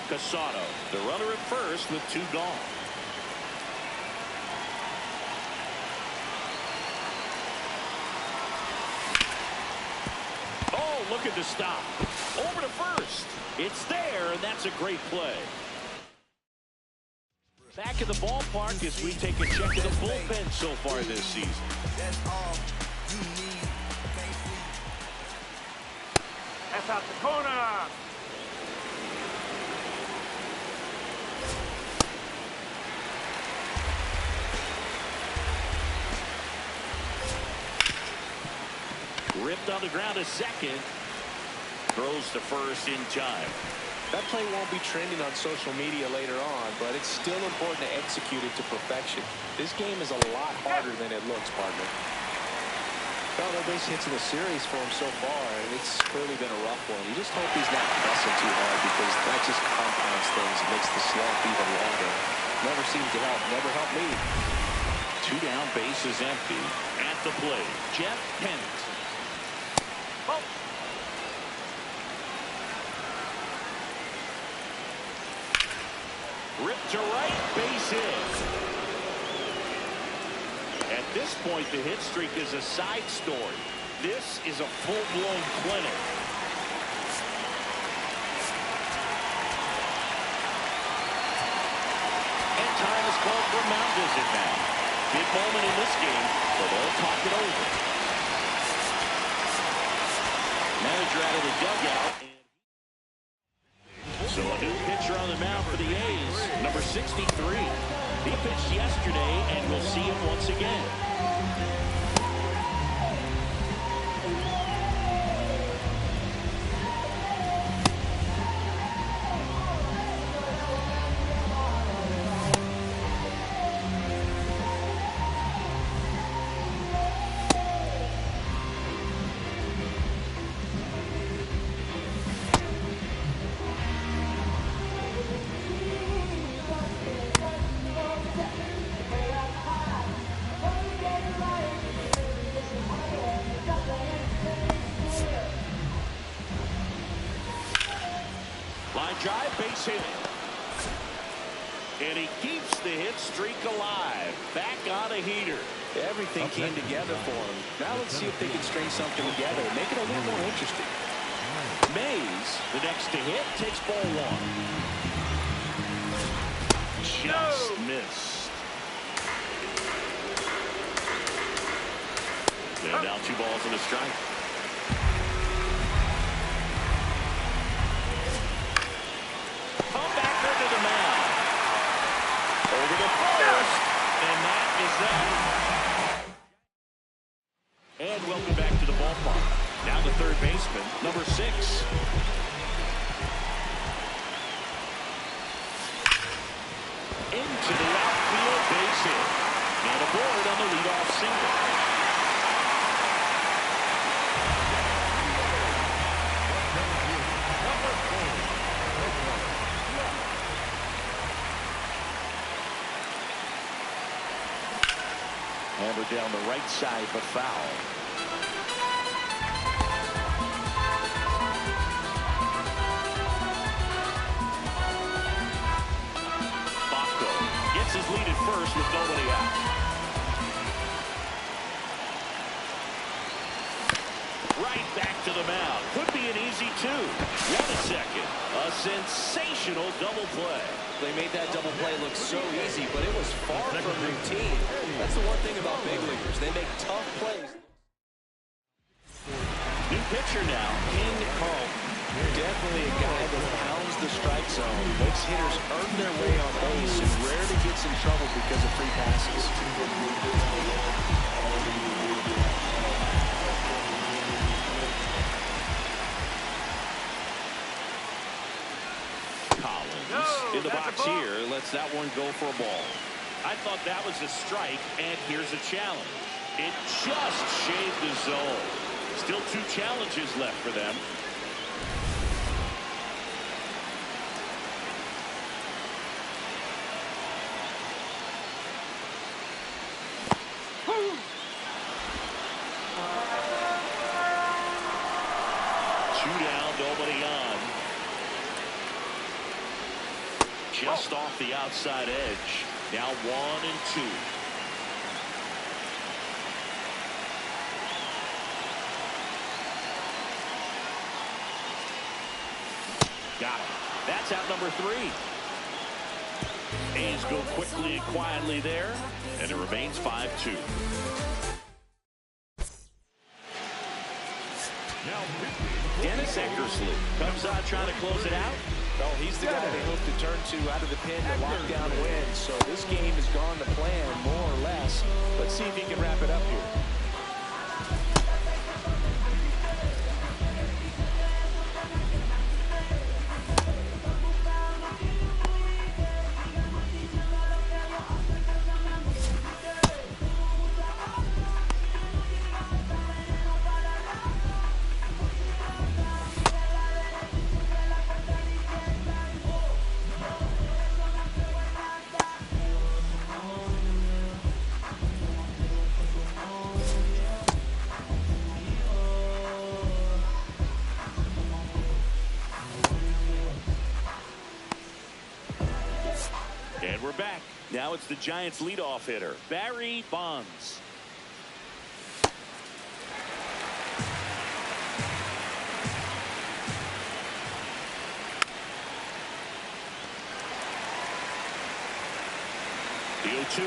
Casado, the runner at first with two gone. Looking to stop. Over to first. It's there, and that's a great play. Back in the ballpark as we take a check of the bullpen so far this season. That's all you need. That's out the corner. Ripped on the ground to second. Throws to first in time. That play won't be trending on social media later on, but it's still important to execute it to perfection. This game is a lot harder than it looks, partner. Well, no base hits in the series for him so far, and it's clearly been a rough one. You just hope he's not pressing too hard because that just compounds things and makes the slump even longer. Never seems to help. Never helped me. Two down, base is empty. At the plate, Jeff Pennant. Oh. Ripped to right, base hit. At this point, the hit streak is a side story. This is a full-blown clinic. And time is called for a mound visit now. Big moment in this game, but they'll talk it over. Manager out of the dugout. So a new pitcher on the mound for the A's, number 63. He pitched yesterday, and we'll see him once again. Drive, base hit. And he keeps the hit streak alive. Back on a heater. Everything came together for him. Now let's see if they can string something together. Make it a little more interesting. Mays, the next to hit, takes ball one. Just missed. And now 2 balls and a strike. Comebacker to the mound. Over to first. And that is that. And welcome back to the ballpark. Now the third baseman, number 6. Into the outfield, base hit. And aboard on the leadoff single. Hammered down the right side, but foul. takes his lead at first with nobody out. Right back to the mound. Could be an easy two. One a second. A sensational double play. They made that double play look so easy, but it was far from routine. That's the one thing about big leaguers. They make tough plays. New pitcher now, King Carlton. Definitely a guy that pounds the strike zone, makes hitters earn their way on base, and rarely gets in trouble because of free passes. In the box here, lets that one go for a ball. I thought that was a strike, and here's a challenge. It just shaved the zone. Still 2 challenges left for them. Two down, nobody on. Just off the outside edge. Now 1-2. Got him. That's out number 3. A's go quickly and quietly there, and it remains 5-2. Dennis Eckersley comes out trying to close it out. Well, he's the guy they hope to turn to out of the pen to lock down wins. So this game has gone to plan, more or less. Let's see if he can wrap it up here. And we're back. Now it's the Giants' leadoff hitter, Barry Bonds. The 0-2.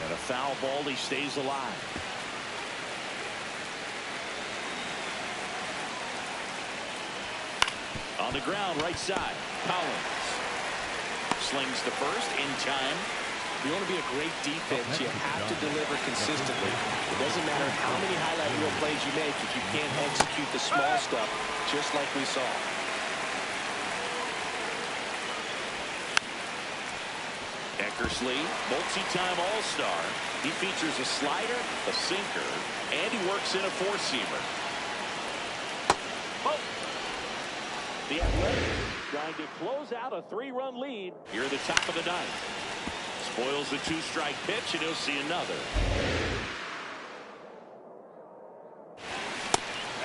And a foul ball. He stays alive. On the ground, right side. Collins slings to first in time. If you want to be a great defense, you have to deliver consistently. It doesn't matter how many highlight reel plays you make if you can't execute the small stuff, just like we saw. Eckersley, multi-time All-Star. He features a slider, a sinker, and he works in a four-seamer. Oh. The Athletics trying to close out a 3-run lead here at the top of the ninth. Spoils the 2-strike pitch, and he'll see another.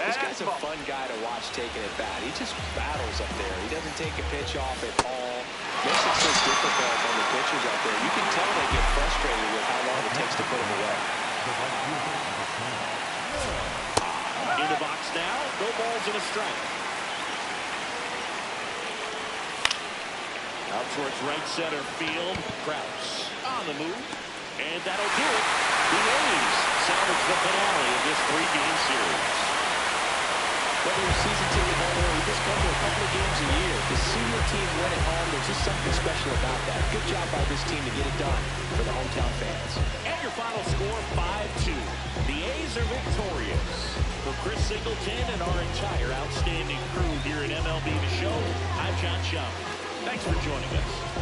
This guy's a fun guy to watch taking at bat. He just battles up there. He doesn't take a pitch off at all. Makes it so difficult on the pitchers out there. You can tell they get frustrated with how long it takes to put him away. In the box now, no balls and a strike. Out towards right center field. Krause on the move. And that'll do it. The A's salvage the finale of this 3-game series. Whether you're season ticket holder or you just come to a couple of games a year, to see your team win at home, there's just something special about that. Good job by this team to get it done for the hometown fans. And your final score, 5-2. The A's are victorious. For Chris Singleton and our entire outstanding crew here at MLB The Show, I'm John Schaum. Thanks for joining us.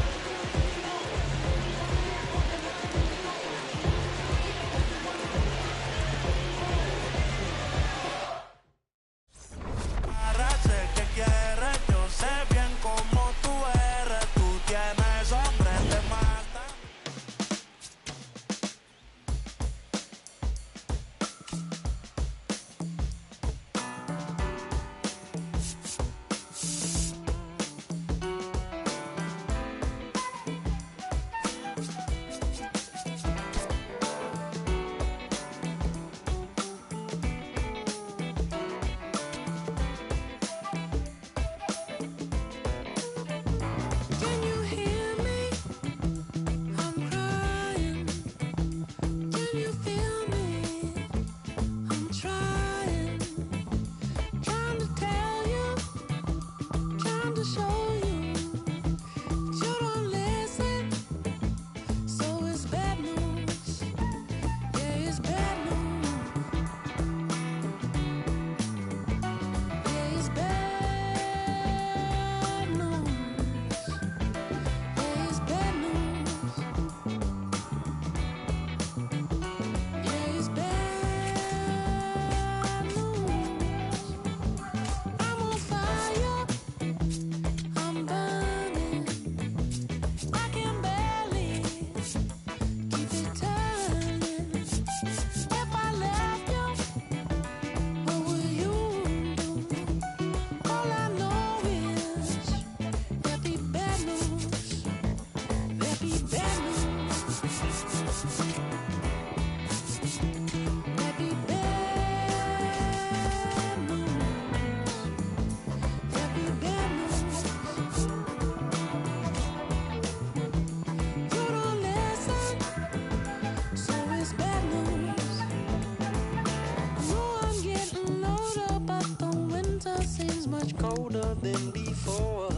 more than before.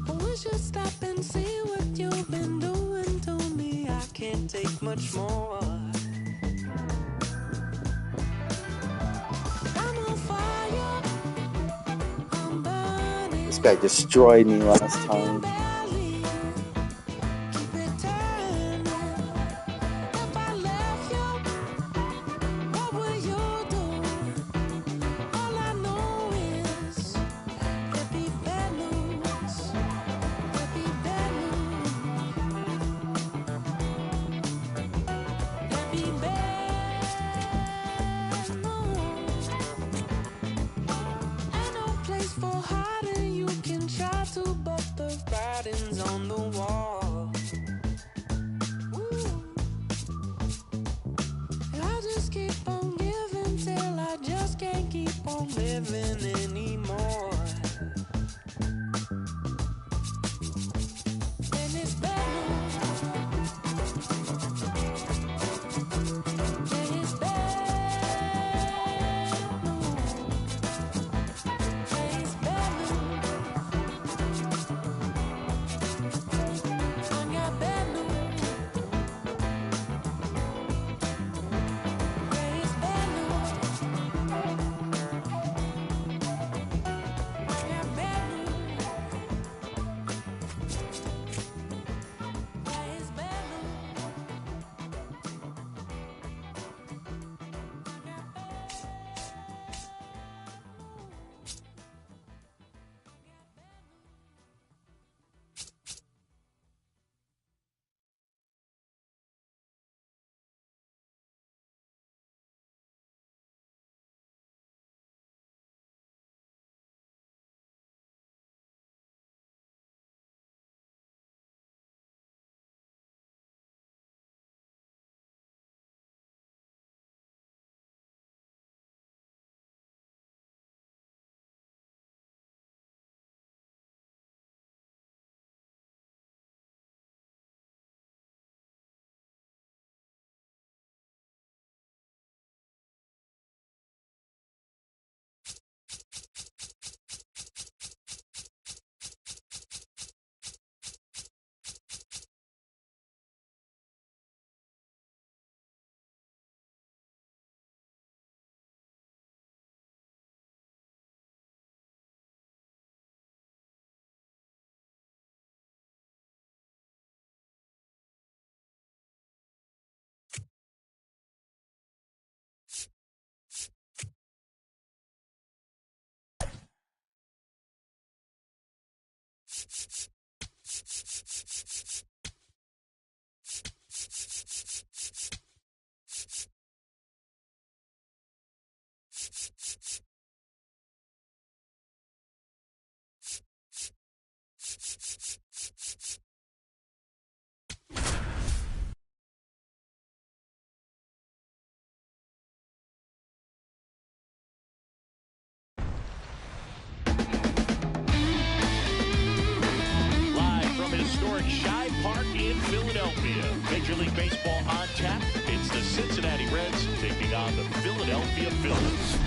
I wish you'd stop and see what you've been doing to me. I can't take much more. I'm on fire. I'm burning. This guy destroyed me last time. Keep it turning. If I left you, what would you do? All I know is there'd be bad news. There'd be bad news. There'd be bad news. Ain't no place for hiding. You can try to, but the writing's on the wall. I just keep on giving till I just can't keep on living anymore. And it's bad news. And it's bad news. And it's bad news. I got bad news. Historic Shive Park in Philadelphia. Major League Baseball on tap. It's the Cincinnati Reds taking on the Philadelphia Phillies.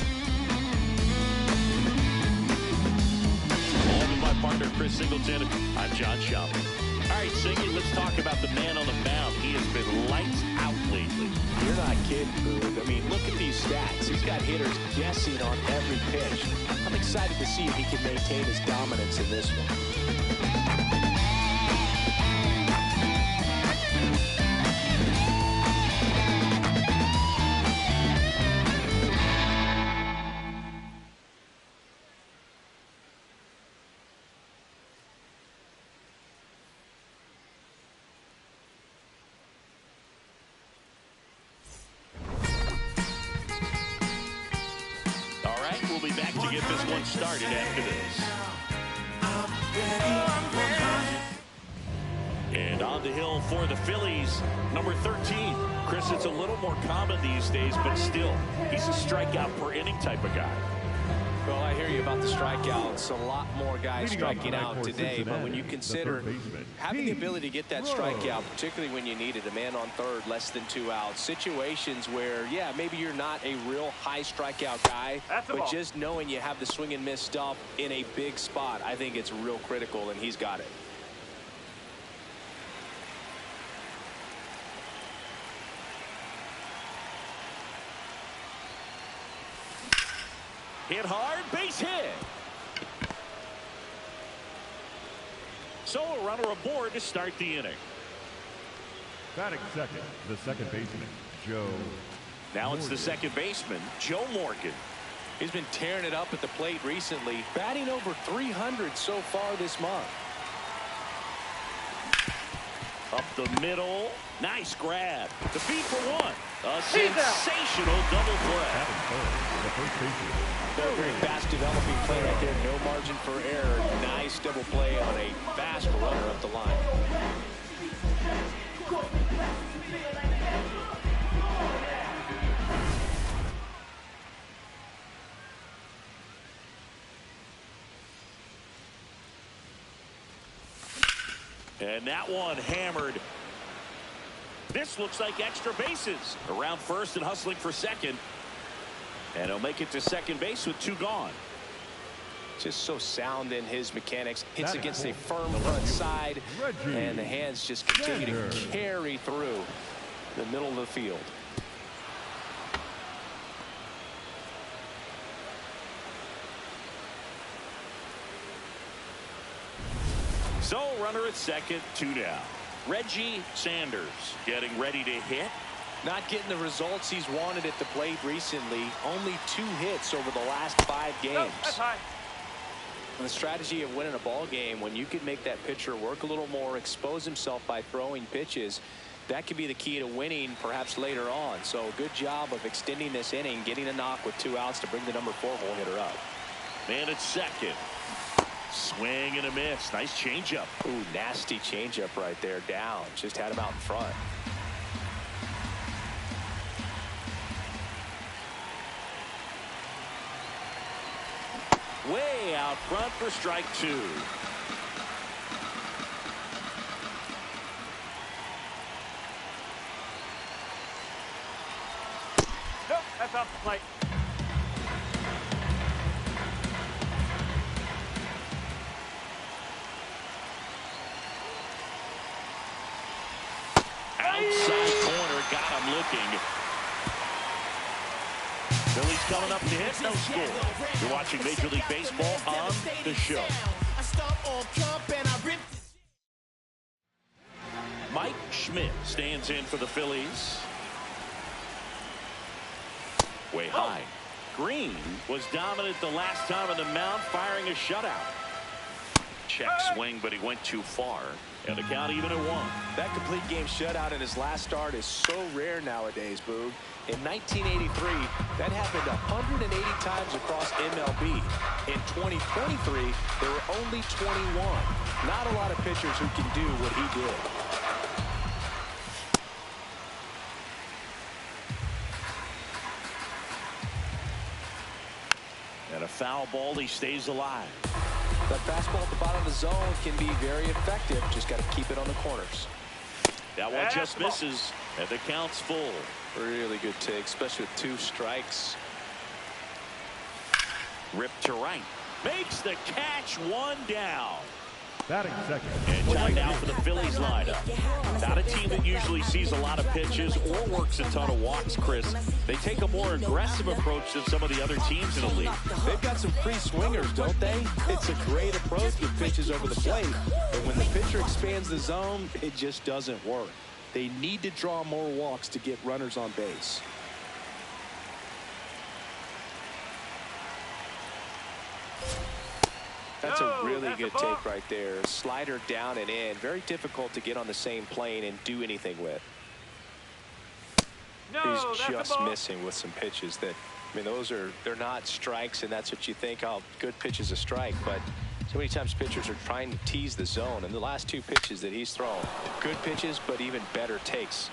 Along with my partner, Chris Singleton, I'm John Schaub. All right, Singy, let's talk about the man on the mound. He has been lights out lately. You're not kidding, Boog. I mean, look at these stats. He's got hitters guessing on every pitch. I'm excited to see if he can maintain his dominance in this one. We'll be back to get this one started after this. And on the hill for the Phillies, number 13. Chris, it's a little more common these days, but still, he's a strikeout per inning type of guy. Well, I hear you about the strikeouts. A lot more guys Leading off striking tonight out for today, but when you Cincinnati, consider the third baseman, having the ability to get that strikeout, Rose. particularly when you need it, a man on third, less than 2 outs, situations where, yeah, maybe you're not a real high strikeout guy, That's a but ball. just knowing you have the swing and miss stuff in a big spot, I think it's real critical, and he's got it. Hit hard, base hit. So a runner aboard to start the inning. Batting second, the second baseman, Joe. Now it's the Morgan. second baseman, Joe Morgan. He's been tearing it up at the plate recently, batting over 300 so far this month. Up the middle. Nice grab. The feed for one. A He's out. sensational double play. Batting third, the first baseman, Very fast developing play right there. No margin for error. Nice double play on a fast runner up the line. And that one hammered. This looks like extra bases. Around first and hustling for second. And he'll make it to second base with 2 gone. Just so sound in his mechanics. Hits Batting against a fourth, firm front side. Reggie. And the hands just continue to Sander. carry through the middle of the field. So runner at second, 2 down. Reggie Sanders getting ready to hit. Not getting the results he's wanted at the plate recently. Only 2 hits over the last 5 games. No, that's high. The strategy of winning a ball game, when you can make that pitcher work a little more, expose himself by throwing pitches, that could be the key to winning perhaps later on. So good job of extending this inning, getting a knock with 2 outs to bring the number 4 hole hitter up. Man at second. Swing and a miss. Nice changeup. Ooh, nasty changeup right there. Down. Just had him out in front. Way out front for strike 2. Nope, that's off the plate. Outside corner, got him looking. Phillies coming up to hit, no score. You're watching Major League Baseball on the show. Mike Schmidt stands in for the Phillies. Way high. Green was dominant the last time on the mound, firing a shutout. Check swing, but he went too far. And the count even at 1. That complete game shutout in his last start is so rare nowadays, Boog. In 1983, that happened 180 times across MLB. In 2023, there were only 21. Not a lot of pitchers who can do what he did. And a foul ball, he stays alive. That fastball at the bottom of the zone can be very effective. Just got to keep it on the corners. That one just misses, and the count's full. Really good take, especially with 2 strikes. Ripped to right. Makes the catch, 1 down. Batting second. And time now for the Phillies lineup. Not a team that usually sees a lot of pitches or works a ton of walks, Chris. They take a more aggressive approach than some of the other teams in the league. They've got some free swingers, don't they? It's a great approach with pitches over the plate. But when the pitcher expands the zone, it just doesn't work. They need to draw more walks to get runners on base. That's a really good take right there. Slider down and in. Very difficult to get on the same plane and do anything with. He's just missing with some pitches that, I mean, they're not strikes, and that's what you think, oh, good pitch is a strike. But so many times pitchers are trying to tease the zone, and the last 2 pitches that he's thrown, good pitches, but even better takes.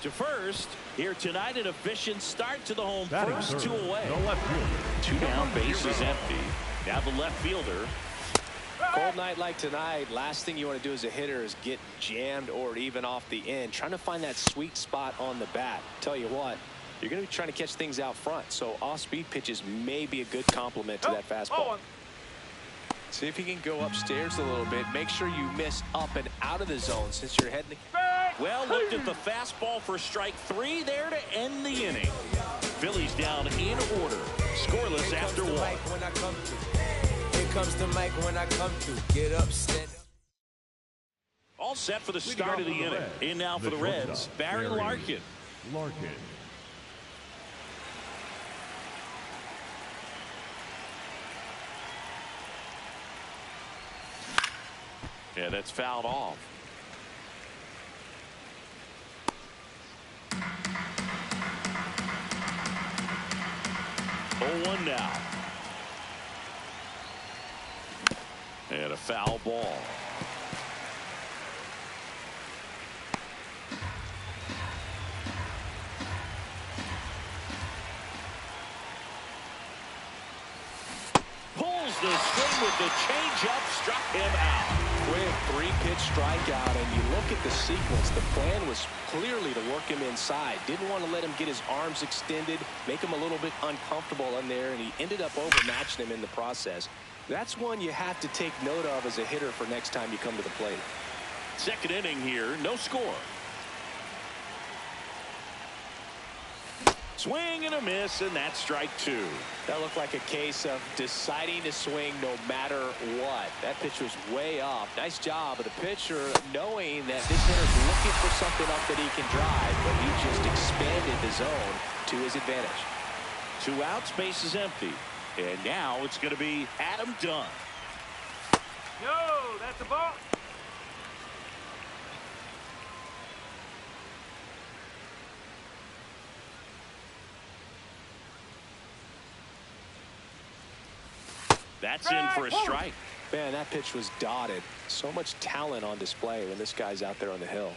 to first. Here tonight, an efficient start to the home. Batting First, third, 2 away. the left fielder. 2 down, Number bases 0. empty. Now the left fielder. Cold night like tonight, last thing you want to do as a hitter is get jammed or even off the end. Trying to find that sweet spot on the bat. Tell you what, you're going to be trying to catch things out front. So off-speed pitches may be a good complement to that fastball. See if you can go upstairs a little bit. Make sure you miss up and out of the zone since you're heading. Well, looked at the fastball for strike 3 there to end the inning. Phillies down in order. Scoreless after 1. Here comes the mic when I come to get up, stand up. All set for the start of the inning. In now for the Reds, Barry Larkin. Yeah, that's fouled off. Oh, 1 now. And a foul ball. Pulls the string with the changeup, struck him out. Quick 3-pitch strikeout, and you look at the sequence. The plan was clearly to work him inside. Didn't want to let him get his arms extended, make him a little bit uncomfortable in there, and he ended up overmatching him in the process. That's one you have to take note of as a hitter for next time you come to the plate. Second inning here, no score. Swing and a miss, and that's strike 2. That looked like a case of deciding to swing no matter what. That pitch was way up. Nice job of the pitcher knowing that this hitter's looking for something up that he can drive, but he just expanded the zone to his advantage. 2 outs, base is empty. And now it's going to be Adam Dunn. No, that's a ball. That's in for a strike. Man, that pitch was dotted. So much talent on display when this guy's out there on the hill.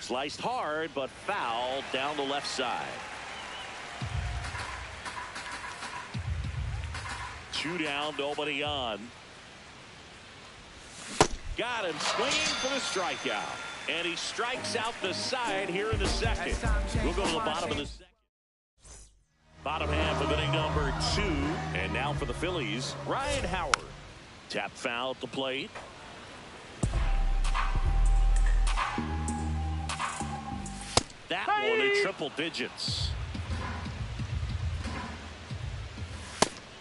Sliced hard, but foul down the left side. 2 down, nobody on. Got him swinging for the strikeout. And he strikes out the side here in the second. We'll go to the bottom of the second. Bottom half of inning number 2. And now for the Phillies, Ryan Howard. Tap foul at the plate. That one in triple digits.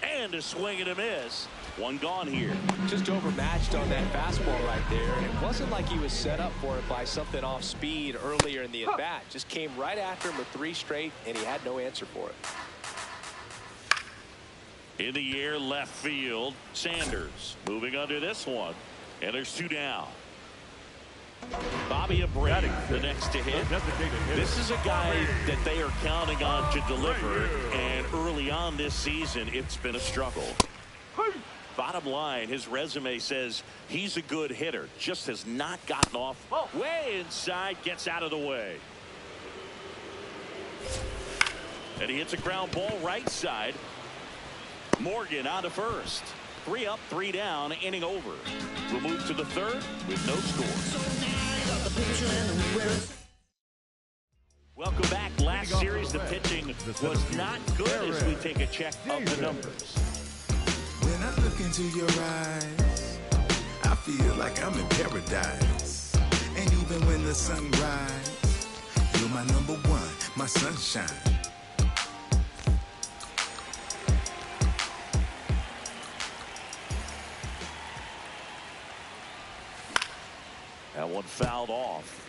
And a swing and a miss. 1 gone here. Just overmatched on that fastball right there. And it wasn't like he was set up for it by something off speed earlier in the at-bat. Just came right after him with 3 straight, and he had no answer for it. In the air, left field. Sanders moving under this one. And there's 2 down. Bobby Abreu, the next to hit. This is a guy that they are counting on to deliver. And early on this season, it's been a struggle. Bottom line, his resume says he's a good hitter. Just has not gotten off. Way inside, gets out of the way. And he hits a ground ball right side. Morgan on to first. 3 up, 3 down, inning over. We'll move to the third with no score. Welcome back. Last series, the pitching was not good as we take a check of the numbers. When I look into your eyes, I feel like I'm in paradise. And even when the sun rises, you're my number 1, my sunshine. That one fouled off.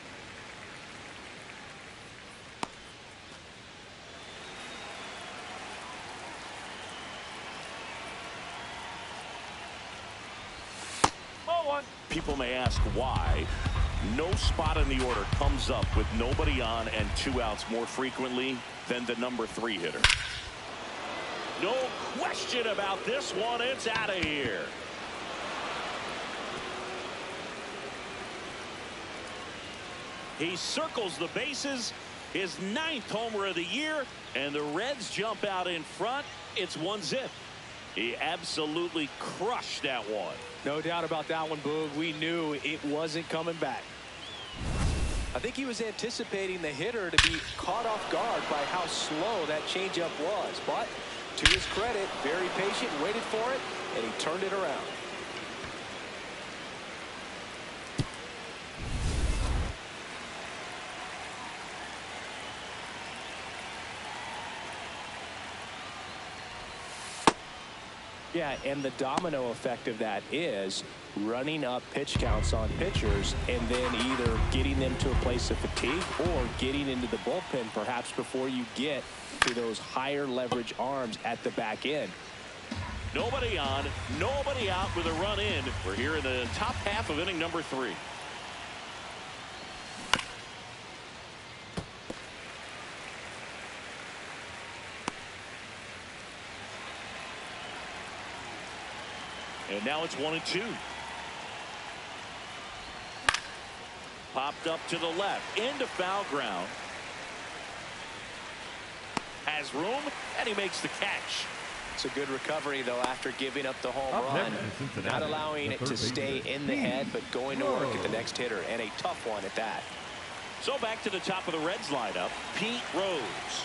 People may ask why. No spot in the order comes up with nobody on and 2 outs more frequently than the number 3 hitter. No question about this one. It's out of here. He circles the bases, his 9th homer of the year, and the Reds jump out in front. It's 1-0. He absolutely crushed that one. No doubt about that one, Boog. We knew it wasn't coming back. I think he was anticipating the hitter to be caught off guard by how slow that changeup was. But to his credit, very patient, waited for it, and he turned it around. Yeah, and the domino effect of that is running up pitch counts on pitchers and then either getting them to a place of fatigue or getting into the bullpen perhaps before you get to those higher leverage arms at the back end. Nobody on, nobody out with a run in. We're here in the top half of inning number 3. And now it's 1-2. Popped up to the left, into foul ground. Has room, and he makes the catch. It's a good recovery, though, after giving up the home run. Not allowing it to stay in the head, but going to work at the next hitter, and a tough one at that. So back to the top of the Reds lineup. Pete Rose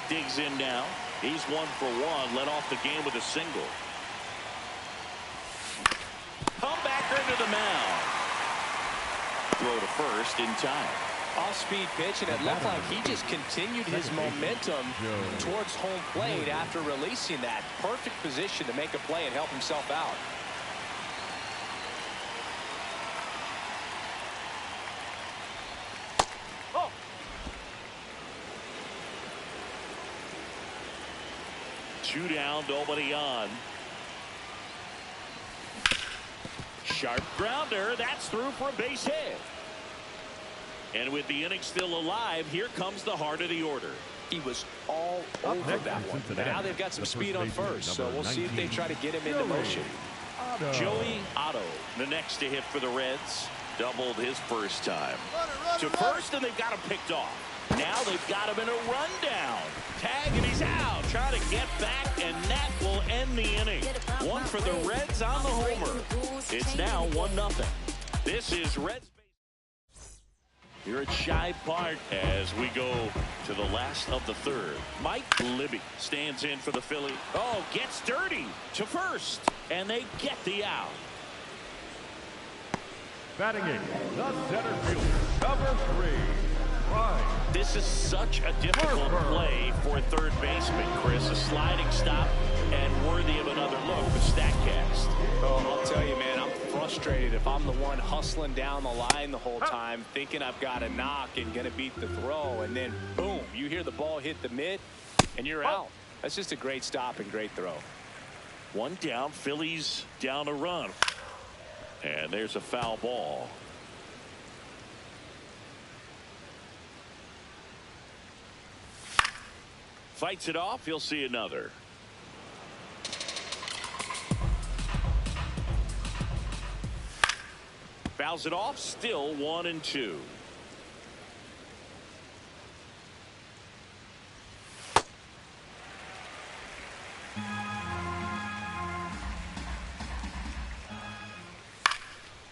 digs in now. He's 1 for 1, led off the game with a single. Comebacker into the mound. Throw to first in time. Off-speed pitch, and it looked like he just continued his momentum towards home plate after releasing that. Perfect position to make a play and help himself out. Oh. 2 down, nobody on. Sharp grounder. That's through for a base hit. And with the inning still alive, here comes the heart of the order. He was all over that one. And now they've got some speed on first, so we'll see if they try to get him into motion. Joey Otto, the next to hit for the Reds. Doubled his first time. To first, and they've got him picked off. Now they've got him in a rundown. Tag, and he's out. Trying to get back, and that will end the inning. 1 for the Reds on the homer. It's now 1-0. This is Reds. Here at Shibe Park as we go to the last of the 3rd. Mike Libby stands in for the Philly. Oh, gets dirty to first, and they get the out. Batting in, the center fielder, number 3, Ryan. This is such a difficult play for a third baseman, Chris. A sliding stop and worthy of another look with StatCast. Oh, I'll tell you, man, I'm frustrated if I'm the one hustling down the line the whole time, thinking I've got a knock and going to beat the throw, and then, boom, you hear the ball hit the mitt, and you're out. That's just a great stop and great throw. 1 down, Phillies down a run. And there's a foul ball. Fights it off. You'll see another. Fouls it off. Still 1-2.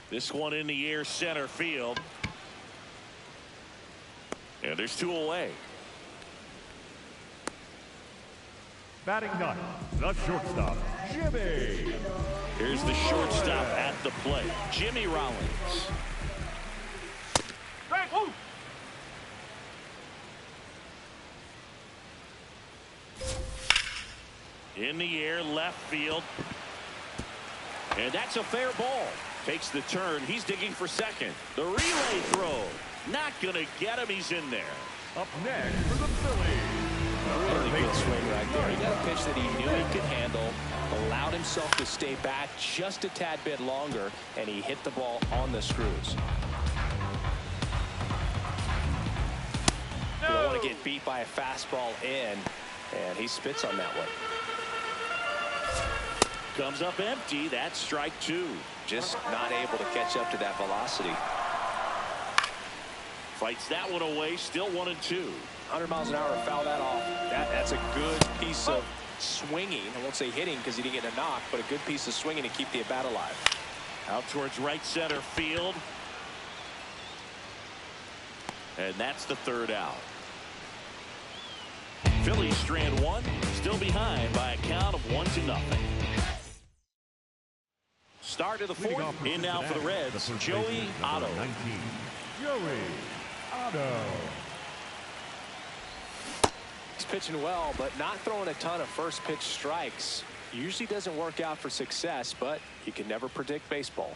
This one in the air, center field. And there's 2 away. Batting 9, the shortstop, Jimmy. Here's the shortstop at the plate, Jimmy Rollins. In the air, left field. And that's a fair ball. Takes the turn. He's digging for second. The relay throw. Not going to get him. He's in there. Up next for the Phillies. Really good swing right there. He got a pitch that he knew he could handle, allowed himself to stay back just a tad bit longer, and he hit the ball on the screws. You don't want to get beat by a fastball in, and he spits on that one. Comes up empty. That's strike 2. Just not able to catch up to that velocity. Fights that one away. Still 1-2. 100 miles an hour, foul that off. That's a good piece of swinging. I won't say hitting because he didn't get a knock, but a good piece of swinging to keep the at-bat alive. Out towards right center field. And that's the third out. Phillies strand one, still behind by a count of 1-0. Start of the fourth. In now for the Reds, Joey Otto. 19, Joey Otto. He's pitching well, but not throwing a ton of first pitch strikes. Usually doesn't work out for success, but you can never predict baseball.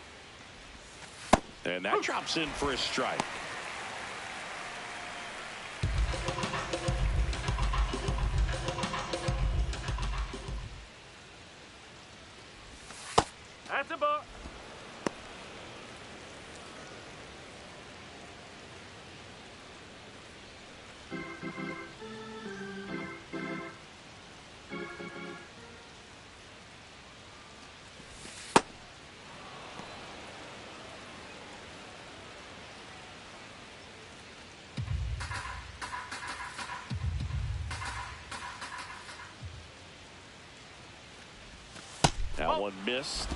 And that drops in for a strike. That's a ball. That one missed.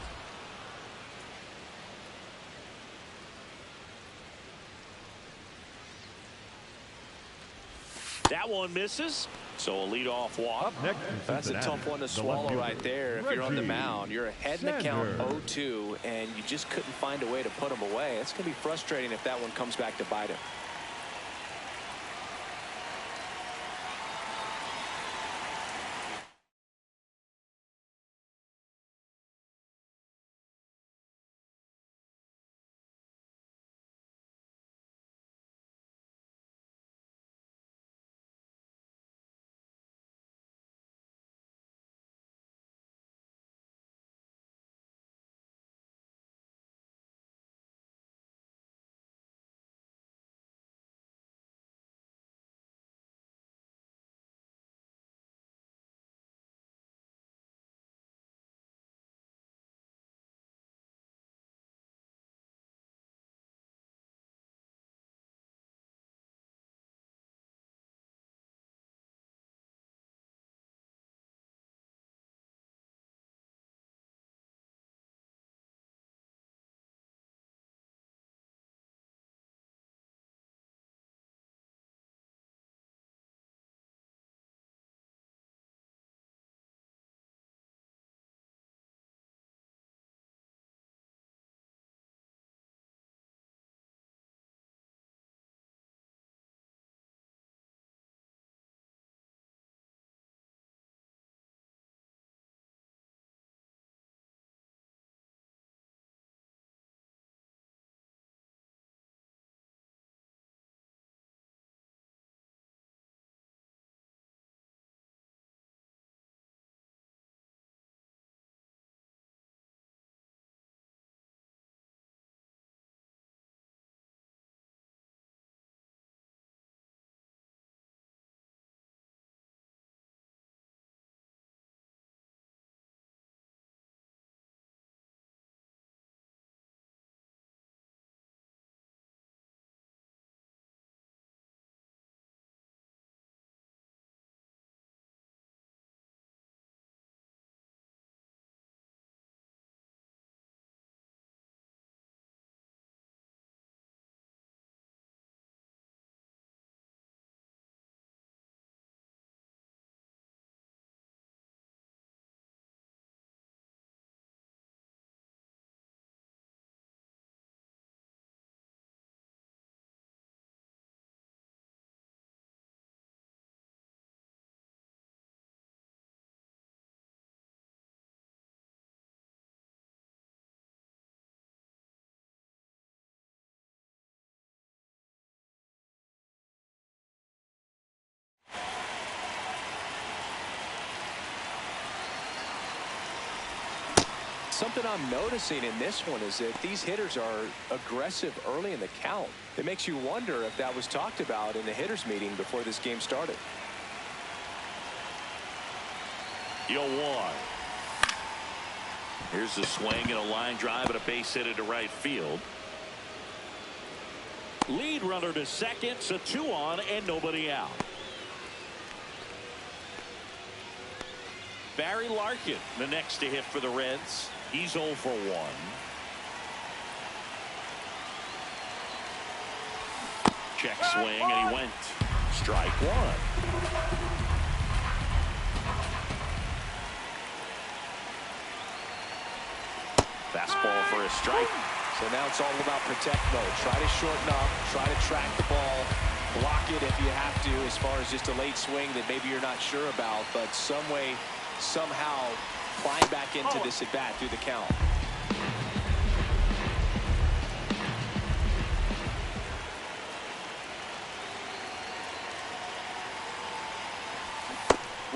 That one misses. So a leadoff walk. Up next, That's a tough one to swallow right there. If you're on the mound, you're ahead in the count 0-2, and you just couldn't find a way to put him away. It's going to be frustrating if that one comes back to bite him. Something I'm noticing in this one is that these hitters are aggressive early in the count. It makes you wonder if that was talked about in the hitters meeting before this game started. 0-1. Here's the swing and a line drive and a base hit into right field. Lead runner to second, so 2 on and nobody out. Barry Larkin, the next to hit for the Reds. He's 0 for 1. Check swing, and he went. Strike 1. Fastball for a strike. So now it's all about protect mode. Try to shorten up, try to track the ball, block it if you have to, as far as just a late swing that maybe you're not sure about, but some way, somehow climb back into this at bat through the count.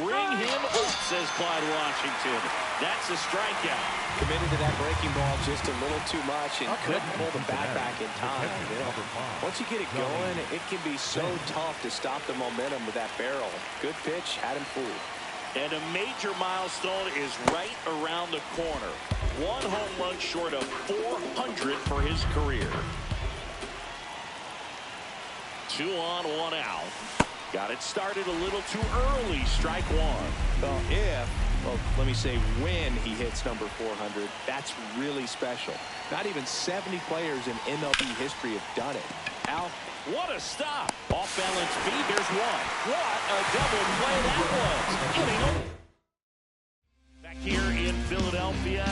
Bring him up, says Clyde Washington. That's a strikeout. Committed to that breaking ball just a little too much and couldn't pull the bat back in time. Once you get it going, it can be so tough to stop the momentum with that barrel. Good pitch, had him fooled. And a major milestone is right around the corner. 1 home run short of 400 for his career. 2 on, 1 out. Got it started a little too early. Strike 1. Well, let me say when he hits number 400, that's really special. Not even 70 players in MLB history have done it. Al, what a stop. Off balance feed. There's 1. What a double play that was. Inning over. Back here in Philadelphia,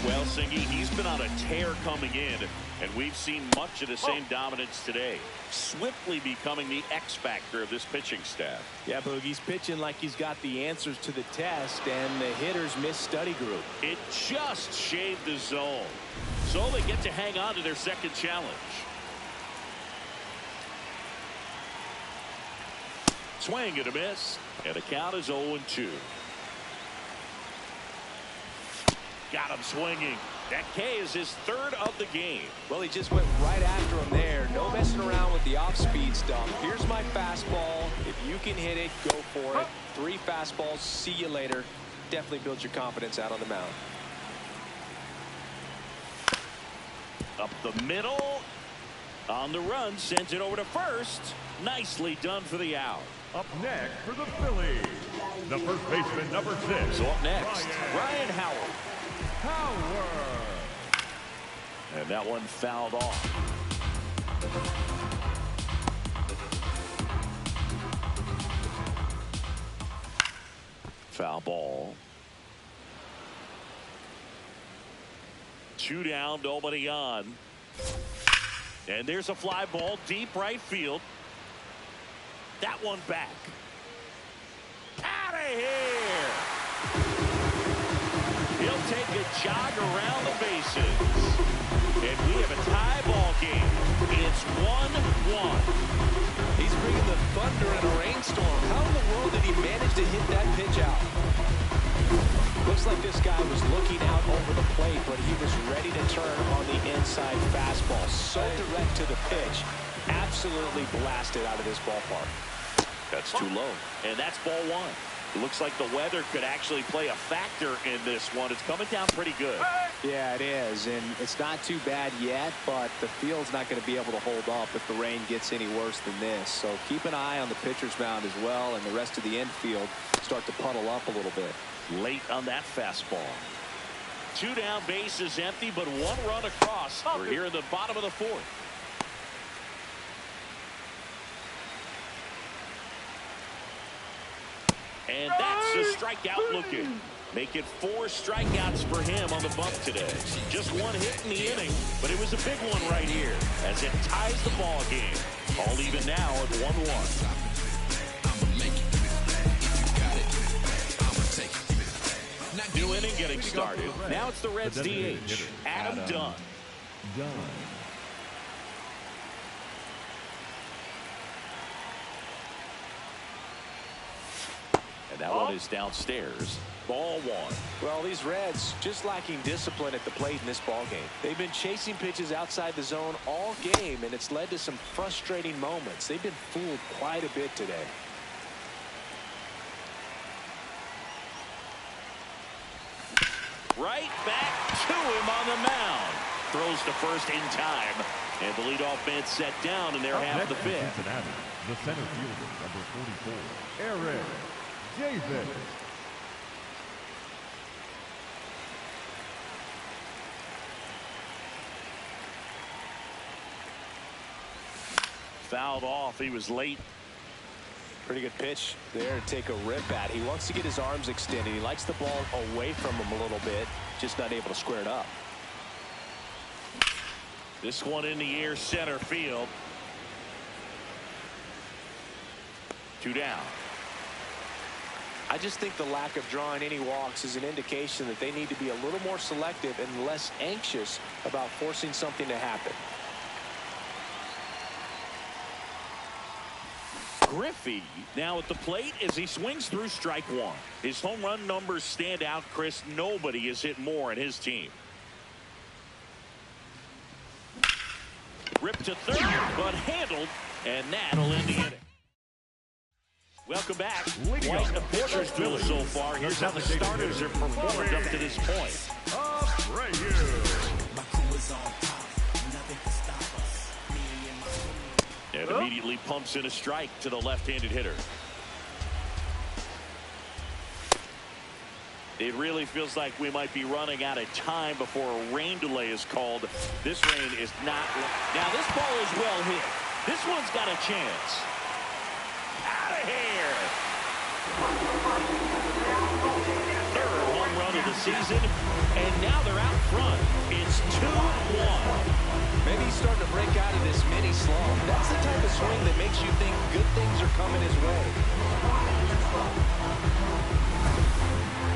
well, Singy, he's been on a tear coming in, and we've seen much of the same dominance today. Swiftly becoming the X factor of this pitching staff. Yeah, Boog, he's pitching like he's got the answers to the test, and the hitters miss study group. It just shaved the zone. So they get to hang on to their second challenge. Swing and a miss, and the count is 0-2. Got him swinging. That K is his 3rd of the game. Well, he just went right after him there. No messing around with the off-speed stuff. Here's my fastball. If you can hit it, go for it. 3 fastballs. See you later. Definitely builds your confidence out on the mound. Up the middle. On the run. Sends it over to first. Nicely done for the out. Up next for the Phillies, the first baseman, number 6. So up next, Ryan Howard. And that one fouled off. Foul ball. 2 down, nobody on. And there's a fly ball deep right field. That one back. Out of here. He'll take a jog around the bases. And we have a tie ball game. It's 1-1. He's bringing the thunder in a rainstorm. How in the world did he manage to hit that pitch out? Looks like this guy was looking out over the plate, but he was ready to turn on the inside fastball. So direct to the pitch. Absolutely blasted out of this ballpark. That's too low. And that's ball 1. It looks like the weather could actually play a factor in this one. It's coming down pretty good. Yeah, it is. And it's not too bad yet, but the field's not going to be able to hold up if the rain gets any worse than this. So keep an eye on the pitcher's mound as well, and the rest of the infield start to puddle up a little bit. Late on that fastball. 2 down, bases empty, but 1 run across. We're here in the bottom of the 4th. And that's a strikeout looking. Make it 4 strikeouts for him on the bump today. Just 1 hit in the inning, but it was a big one right here as it ties the ball game. All even now at 1-1. New inning getting started. Now it's the Reds DH, Adam Dunn. And that one is downstairs. Ball 1. Well, these Reds just lacking discipline at the plate in this ball game. They've been chasing pitches outside the zone all game, and it's led to some frustrating moments. They've been fooled quite a bit today. Right back to him on the mound. Throws to first in time. And the leadoff man set down in their half of the fifth. Cincinnati, the center fielder, number 44, Eric Davis. Fouled off. He was late. Pretty good pitch there to take a rip at. He wants to get his arms extended. He likes the ball away from him a little bit, just not able to square it up. This one in the air, center field. 2 down. I just think the lack of drawing any walks is an indication that they need to be a little more selective and less anxious about forcing something to happen. Griffey now at the plate as he swings through strike one. His home run numbers stand out, Chris. Nobody has hit more in his team. Ripped to third, but handled, and that'll end the inning. Welcome back. Quite a pitcher's bill so far. Here's how the starters have performed up to this point. Right here. And immediately pumps in a strike to the left-handed hitter. It really feels like we might be running out of time before a rain delay is called. This rain is not. Now this ball is well hit. This one's got a chance. Out of here. Third home run of the season, and now they're out front. It's 2-1. Maybe he's starting to break out of this mini slump. That's the type of swing that makes you think good things are coming his way.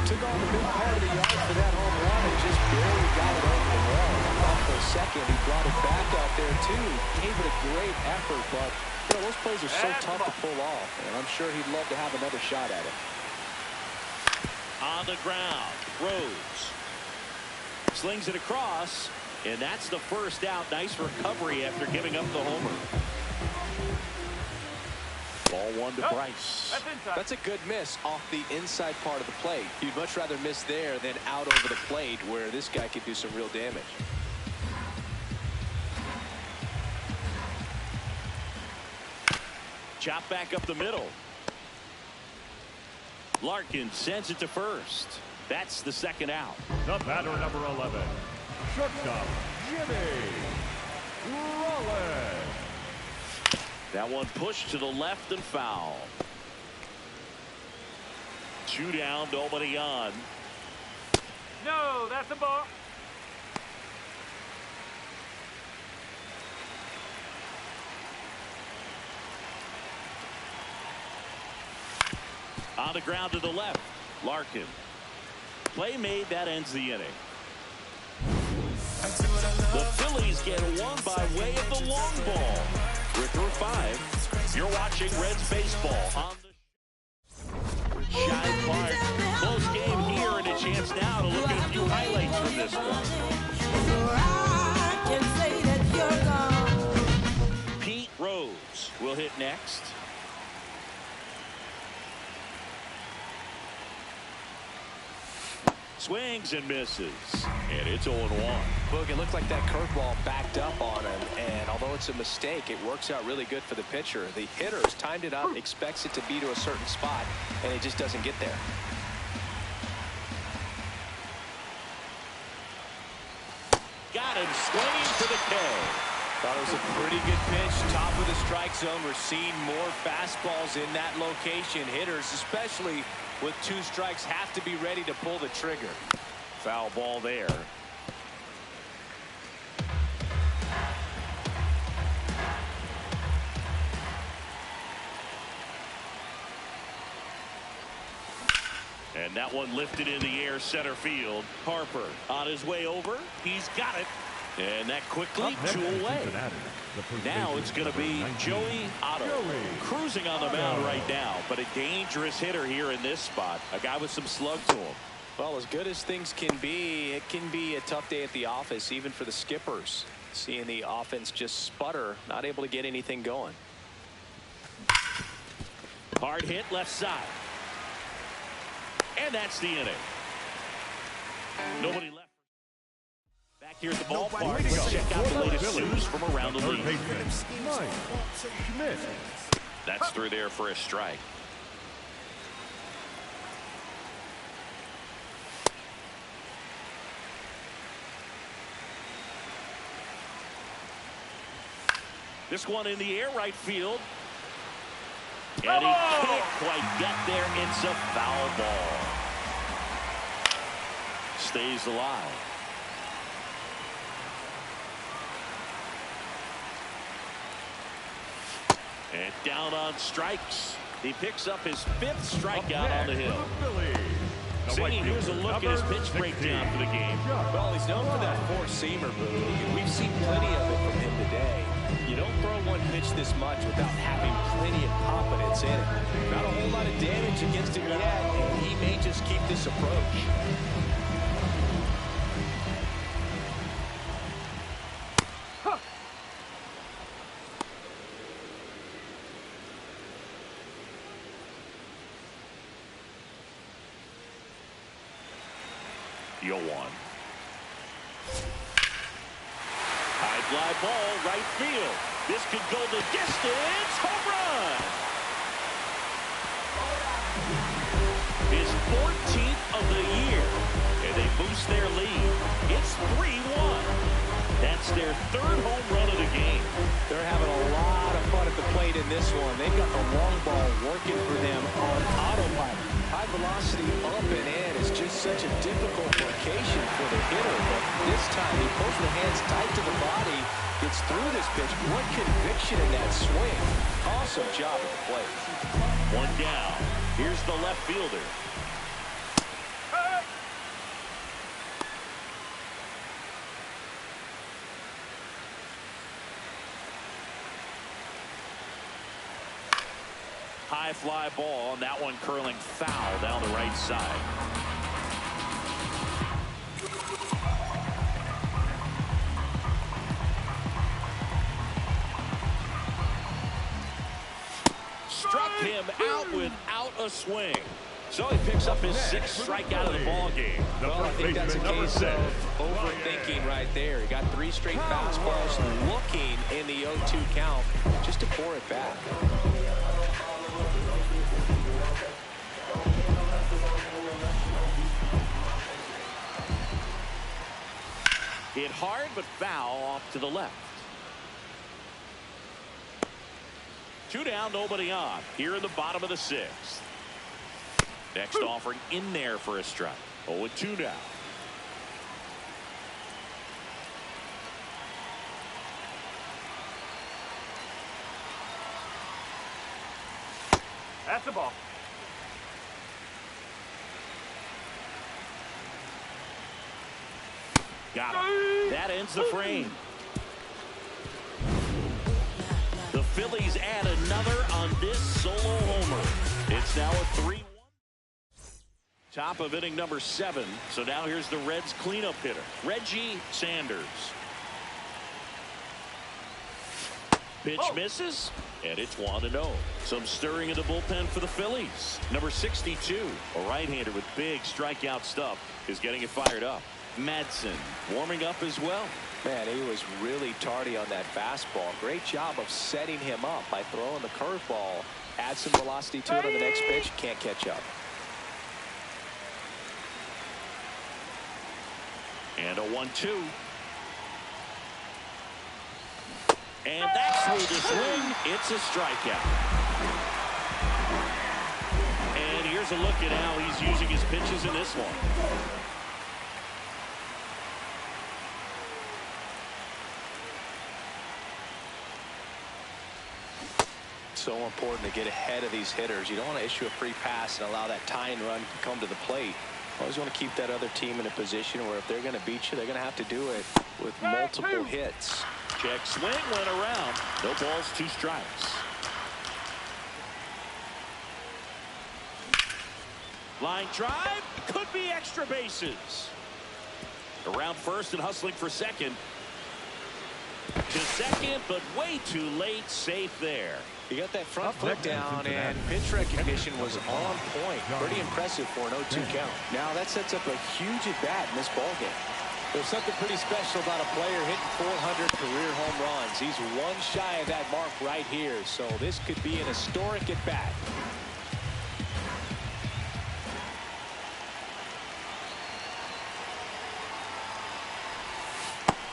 Took on the big part of the yard for that home run and just barely got it over the wall. Off for a second, he brought it back out there too. Gave it a great effort, but you know, those plays are so tough to pull off, and I'm sure he'd love to have another shot at it. On the ground, Rhodes slings it across, and that's the first out. Nice recovery after giving up the homer. Ball one to Bryce. That's a good miss off the inside part of the plate. You'd much rather miss there than out over the plate where this guy could do some real damage. Chop back up the middle. Larkin sends it to first. That's the second out. The batter, number 11, shortstop, Jimmy Rollins. That one pushed to the left and foul. 2 down, nobody on. No, that's a ball. On the ground to the left, Larkin. Play made, that ends the inning. The Phillies get one by way of the long ball. We're through 5. You're watching Reds baseball on the Shine Park. Close game here, and a chance now to look at a few highlights from this one. Pete Rose will hit next. Swings and misses, and it's 0-1. Boog, it looked like that curveball backed up on him, and although it's a mistake, it works out really good for the pitcher. The hitter's timed it up, expects it to be to a certain spot, and it just doesn't get there. Got him swinging for the K. Thought it was a pretty good pitch, top of the strike zone. We're seeing more fastballs in that location. Hitters, especially with 2 strikes, have to be ready to pull the trigger. Foul ball there. And that one lifted in the air, center field. Harper on his way over. He's got it. And that quickly 2 away. Now it's going to be Joey Otto cruising on the mound right now, but a dangerous hitter here in this spot. A guy with some slug to him. Well, as good as things can be, it can be a tough day at the office, even for the skippers. Seeing the offense just sputter, not able to get anything going. Hard hit left side. And that's the inning. Nobody left. Back here at the ballpark, let's check out the latest news from around the league. That's through there for a strike. This one in the air right field. And he can't quite get there. It's a foul ball. Stays alive. And down on strikes. He picks up his 5th strikeout on the hill. Ziggy, here's a look at his pitch breakdown for the game. Well, he's known for that four-seamer, Boo. We've seen plenty of it from him today. You don't throw one pitch this much without having plenty of confidence in it. Not a whole lot of damage against him yet, and he may just keep this approach. Yo one. High fly ball, right field. This could go the distance. Home run. His 14th of the year. And they boost their lead. It's 3-1. That's their 3rd home run of the game. They're having a lot of fun at the plate in this one. They've got the long ball working for them on autopilot. High velocity up and in is just such a difficult location for the hitter. But this time he pulls the hands tight to the body, gets through this pitch. What conviction in that swing. Awesome job at the plate. One down. Here's the left fielder. High fly ball, and that one curling foul down the right side. Struck him out without a swing. So he picks up his 6th strikeout of the ball game. Well, I think that's a case of overthinking right there. He got 3 straight fastballs looking in the 0-2 count just to pour it back. Hit hard, but foul off to the left. 2 down, nobody on. Here in the bottom of the 6th. Next offering in there for a strike. 0-2 now. That's the ball. Got him. That ends the frame. The Phillies add another on this solo homer. It's now a 3-1. Top of inning number 7. So now here's the Reds cleanup hitter, Reggie Sanders. Pitch misses, and it's 1-0. Some stirring in the bullpen for the Phillies. Number 62, a right-hander with big strikeout stuff, is getting it fired up. Madsen warming up as well. Man, he was really tardy on that fastball. Great job of setting him up by throwing the curveball. Add some velocity to it on the next pitch. Can't catch up. And a 1-2. And that's through the swing. It's a strikeout. And here's a look at how he's using his pitches in this one. So important to get ahead of these hitters. You don't want to issue a free pass and allow that tying run to come to the plate. Always want to keep that other team in a position where if they're going to beat you, they're going to have to do it with multiple hits. Check swing went around. No balls, 2 strikes. Line drive. Could be extra bases. Around first and hustling for second. To second, but way too late. Safe there. He got that front foot down, and pitch recognition was on point. Pretty impressive for an 0-2 count. Now that sets up a huge at-bat in this ballgame. There's something pretty special about a player hitting 400 career home runs. He's one shy of that mark right here, so this could be an historic at bat.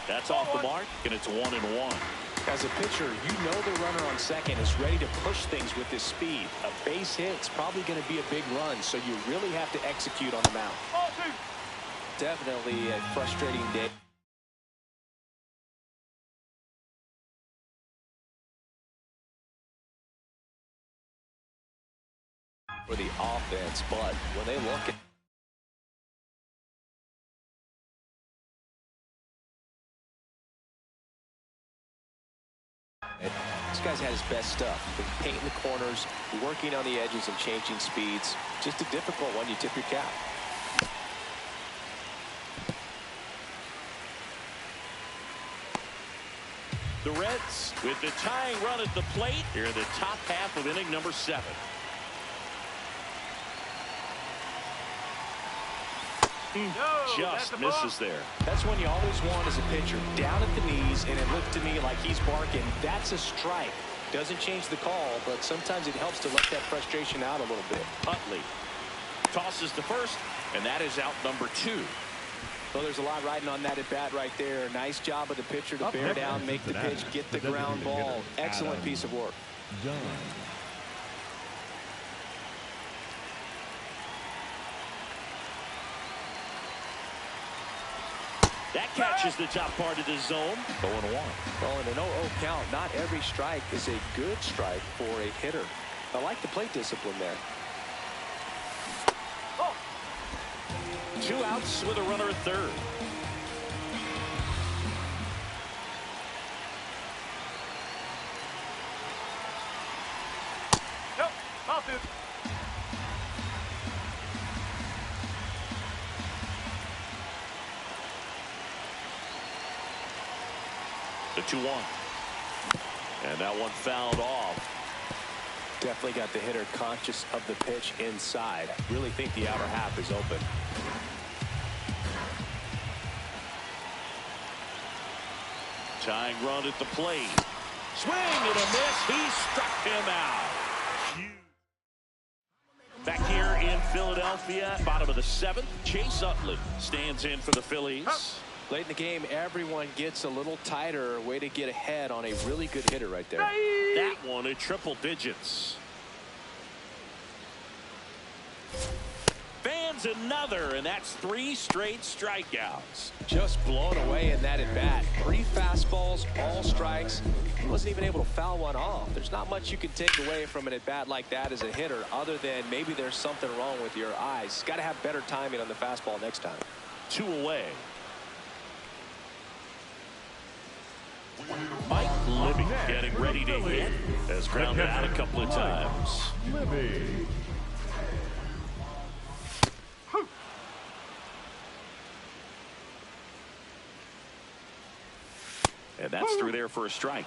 That's off the mark, and it's 1-1. As a pitcher, you know the runner on second is ready to push things with his speed. A base hit's probably going to be a big run, so you really have to execute on the mound. Definitely a frustrating day. For the offense, but when they look at this guy's had his best stuff. Painting the corners, working on the edges, and changing speeds. Just a difficult one. You tip your cap. The Reds with the tying run at the plate here in the top half of inning number 7. Just misses there. That's when you always want as a pitcher. Down at the knees, and it looked to me like he's barking. That's a strike. Doesn't change the call, but sometimes it helps to let that frustration out a little bit. Utley tosses to first, and that is out number 2. Well, there's a lot riding on that at bat right there. Nice job of the pitcher to bear down, make the pitch, get the ground ball. Excellent piece of work. That catches the top part of the zone. 0-1. Well, in an 0-0 count, not every strike is a good strike for a hitter. I like the plate discipline there. 2 outs with a runner at third. Nope, off it. The 2-1. And that one fouled off. Definitely got the hitter conscious of the pitch inside. Really think the outer half is open. Tying run at the plate. Swing and a miss. He struck him out. Back here in Philadelphia, bottom of the 7th, Chase Utley stands in for the Phillies. Late in the game, everyone gets a little tighter. Way to get ahead on a really good hitter right there. That one at triple digits. Fans another, and that's 3 straight strikeouts. Just blown away in that at bat. 3 fastballs, all strikes. He wasn't even able to foul one off. There's not much you can take away from an at bat like that as a hitter, other than maybe there's something wrong with your eyes. Got to have better timing on the fastball next time. 2 away. Mike Libby getting ready to hit. Has grounded out a couple of times. Libby. And that's through there for a strike.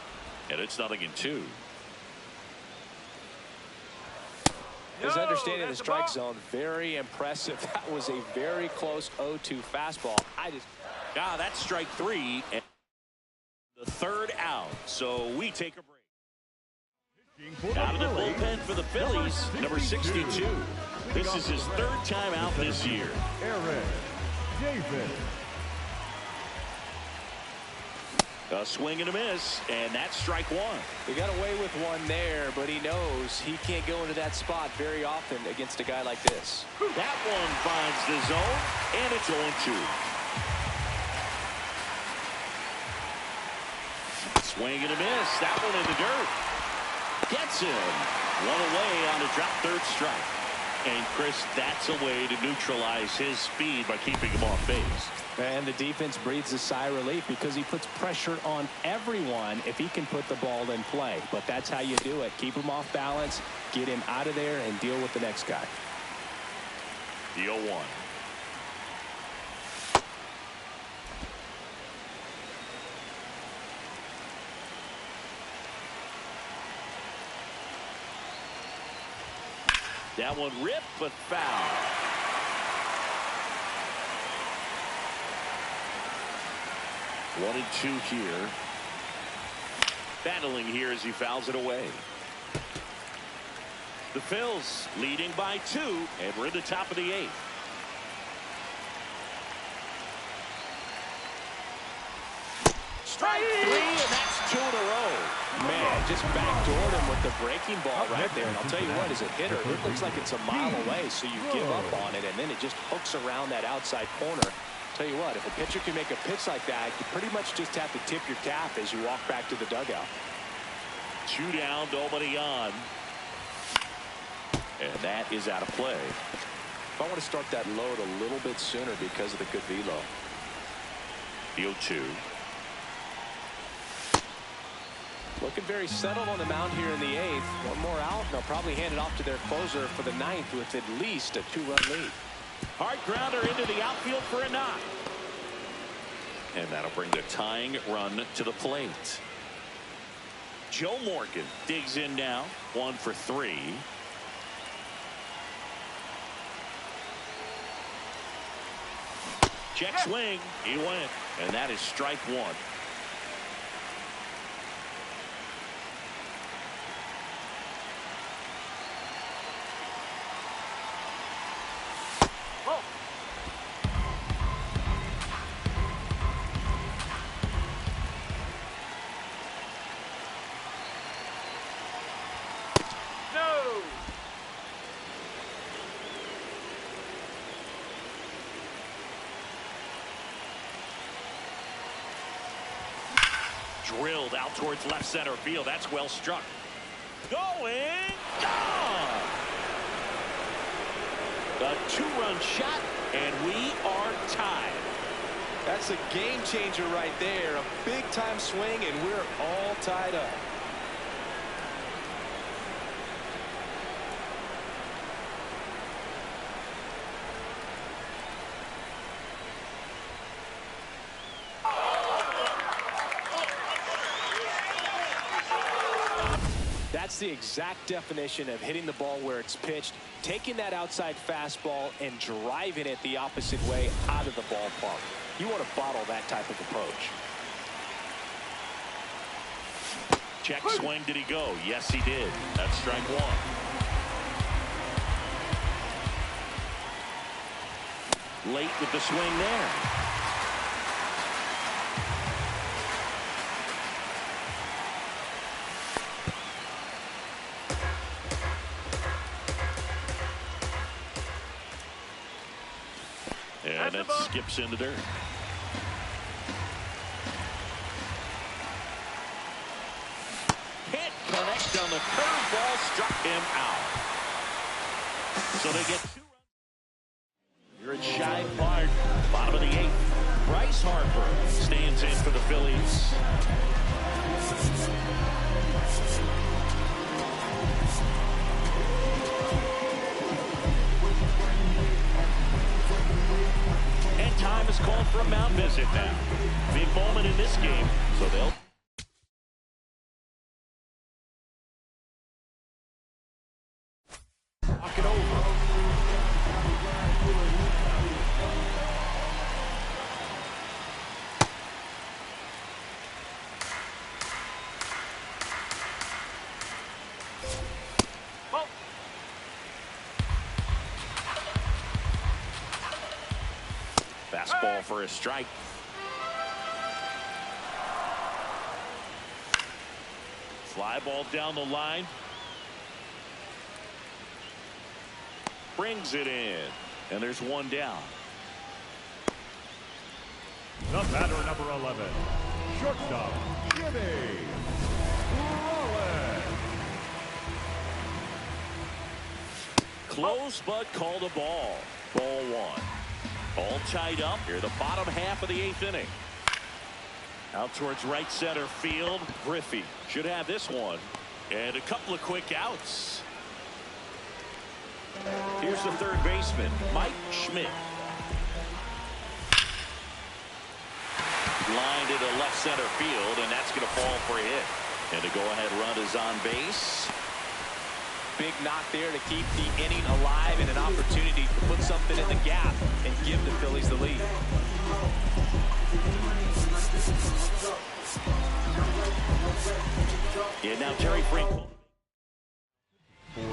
And it's 0-2. His understanding of the strike zone, very impressive. That was a very close 0-2 fastball. That's strike 3. And the 3rd out. So we take a break. Out of the bullpen for the Phillies, number 62. This is his 3rd time out this year. Aaron Davis. A swing and a miss, and that's strike 1. He got away with one there, but he knows he can't go into that spot very often against a guy like this. That one finds the zone, and it's 0-2. Swing and a miss. That one in the dirt. Gets him. One away on a drop 3rd strike. And Chris, that's a way to neutralize his speed by keeping him off base. And the defense breathes a sigh of relief because he puts pressure on everyone if he can put the ball in play. But that's how you do it. Keep him off balance, get him out of there, and deal with the next guy. The 0-1. That one ripped, but foul. 1-2 here. Battling here as he fouls it away. The Phils leading by 2, and we're in the top of the 8th. Strike 3, and that's 2 in a row. Man, just backdoored him with the breaking ball right there. And I'll tell you what, as a hitter, it looks like it's a mile away, so you give up on it, and then it just hooks around that outside corner. Tell you what, if a pitcher can make a pitch like that, you pretty much just have to tip your cap as you walk back to the dugout. 2 down, nobody on. And that is out of play. If I want to start that load a little bit sooner because of the good velo. The 0-2. Looking very settled on the mound here in the 8th. One more out, and they'll probably hand it off to their closer for the 9th with at least a 2-run lead. Hard grounder into the outfield for a knock. And that'll bring the tying run to the plate. Joe Morgan digs in now. 1 for 3. Check swing. He went. And that is strike 1. Drilled out towards left center field. That's well struck. Going. Gone. A 2-run shot, and we are tied. That's a game changer right there. A big time swing, and we're all tied up. That's the exact definition of hitting the ball where it's pitched, taking that outside fastball and driving it the opposite way out of the ballpark. You want to bottle that type of approach. Check swing. Did he go? Yes, he did. That's strike 1. Late with the swing there. And it skips into dirt. Can't connect on the curveball, struck him out. So they get 2 runs. You're at Shive Park, bottom of the 8th. Bryce Harper stands in for the Phillies. Time is called for a mound visit now. Big moment in this game, so they'll walk it over. Fastball for a strike. Fly ball down the line. Brings it in. And there's 1 down. The batter, number 11, shortstop, Jimmy Rollins. Close, but called a ball. Ball 1. All tied up here, the bottom half of the 8th inning. Out towards right center field. Griffey should have this one. And a couple of quick outs. Here's the third baseman, Mike Schmidt. Lined into left center field, and that's going to fall for a hit. And the go-ahead run is on base. Big knock there to keep the inning alive and an opportunity to put something in the gap and give the Phillies the lead. Yeah, now Terry Franklin.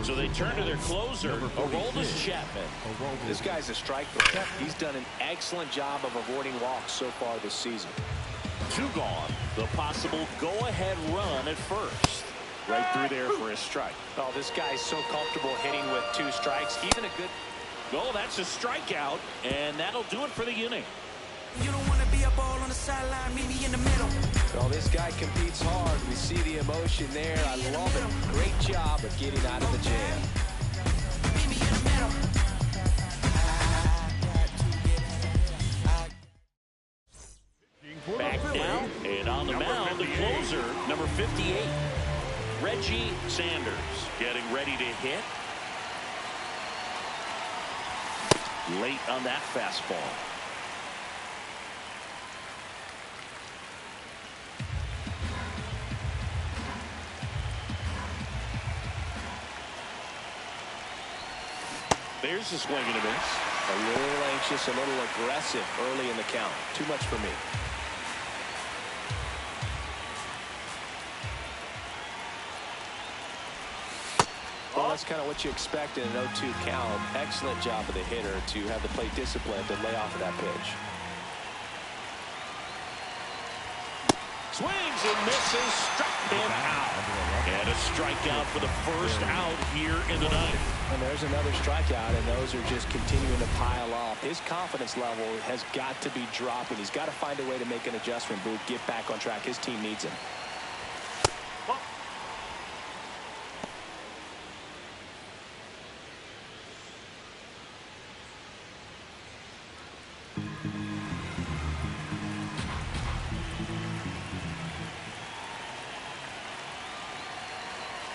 So they turn to their closer, Aroldis Chapman. This guy's a strike thrower. He's done an excellent job of avoiding walks so far this season. 2 gone. The possible go-ahead run at first. Right through there for a strike. Oh, this guy's so comfortable hitting with 2 strikes. Even a good... Oh, that's a strikeout, and that'll do it for the inning. You don't want to be a ball on the sideline, meet me in the middle. Well, this guy competes hard. We see the emotion there. I love it. Great job of getting out of the jam. Meet me in the middle. Back now, and on the mound, the closer, number 58, Reggie Sanders, getting ready to hit. Late on that fastball. There's a swing and a miss. A little anxious, a little aggressive early in the count. Too much for me. Well, that's kind of what you expect in an 0-2 count. Excellent job of the hitter to have the plate discipline to lay off of that pitch. Swings and misses, struck him out. And a strikeout for the first out here in the ninth. And there's another strikeout, and those are just continuing to pile up. His confidence level has got to be dropping. He's got to find a way to make an adjustment, Boog, get back on track. His team needs him.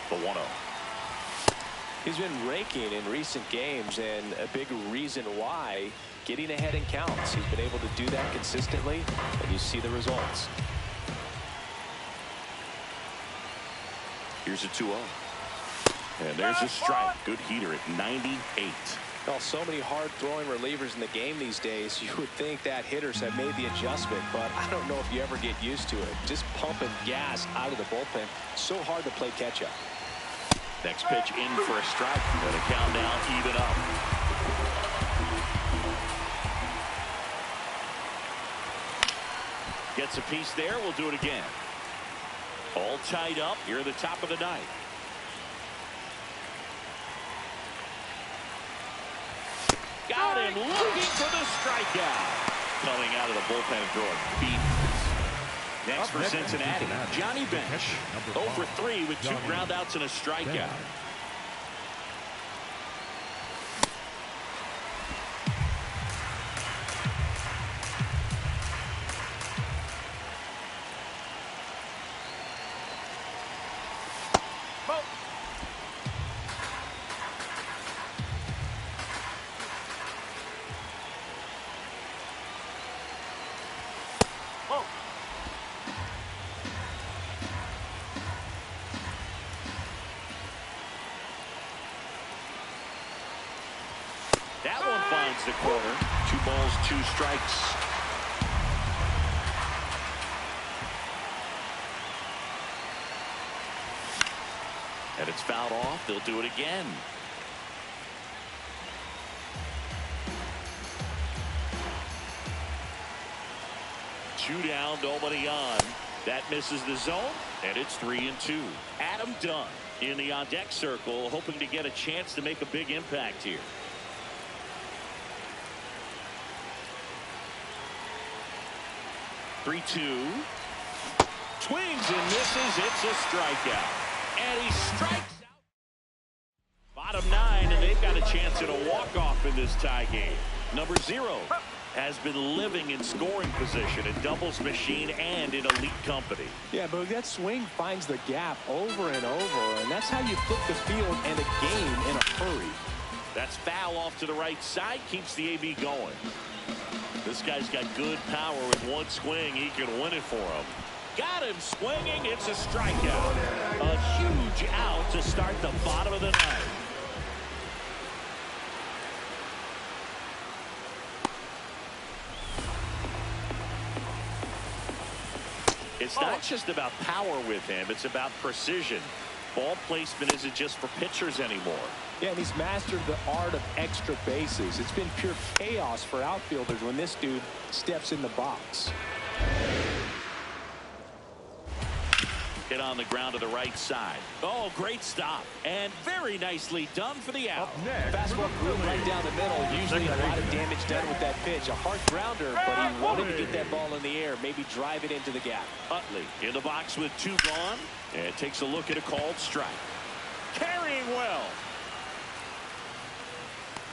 The 1-0. He's been raking in recent games, and a big reason why, getting ahead in counts. He's been able to do that consistently, and you see the results. Here's a 2-0. And there's a strike. Good heater at 98. Well, so many hard-throwing relievers in the game these days, you would think that hitters have made the adjustment, but I don't know if you ever get used to it. Just pumping gas out of the bullpen. So hard to play catch-up. Next pitch in for a strike. And the count now even up. Gets a piece there. We'll do it again. All tied up here at the top of the ninth. Got him looking for the strikeout. Coming out of the bullpen throwing beat. Next for Cincinnati, Johnny Bench. 0 for 3 with 2 groundouts and a strikeout. That one finds the corner. 2 balls, 2 strikes. And it's fouled off. They'll do it again. Two down, nobody on. That misses the zone, and it's 3-2. Adam Dunn in the on-deck circle, hoping to get a chance to make a big impact here. Three-two. Swings and misses. It's a strikeout. And he strikes out. Bottom 9, and they've got a chance at a walk-off in this tie game. Number 0 has been living in scoring position, a doubles machine, and in elite company. Yeah, but that swing finds the gap over and over, and that's how you flip the field and a game in a hurry. That's foul off to the right side, keeps the AB going. This guy's got good power. With one swing, he can win it for him. Got him swinging. It's a strikeout. A huge out to start the bottom of the ninth. It's not just about power with him. It's about precision. Ball placement isn't just for pitchers anymore. Yeah, and he's mastered the art of extra bases. It's been pure chaos for outfielders when this dude steps in the box. Hit on the ground to the right side. Oh, great stop. And very nicely done for the out. Fastball flew right down the middle. Usually a lot of damage done with that pitch. A hard grounder, but he wanted to get that ball in the air, maybe drive it into the gap. Utley in the box with 2 gone. And takes a look at a called strike. Carrying well.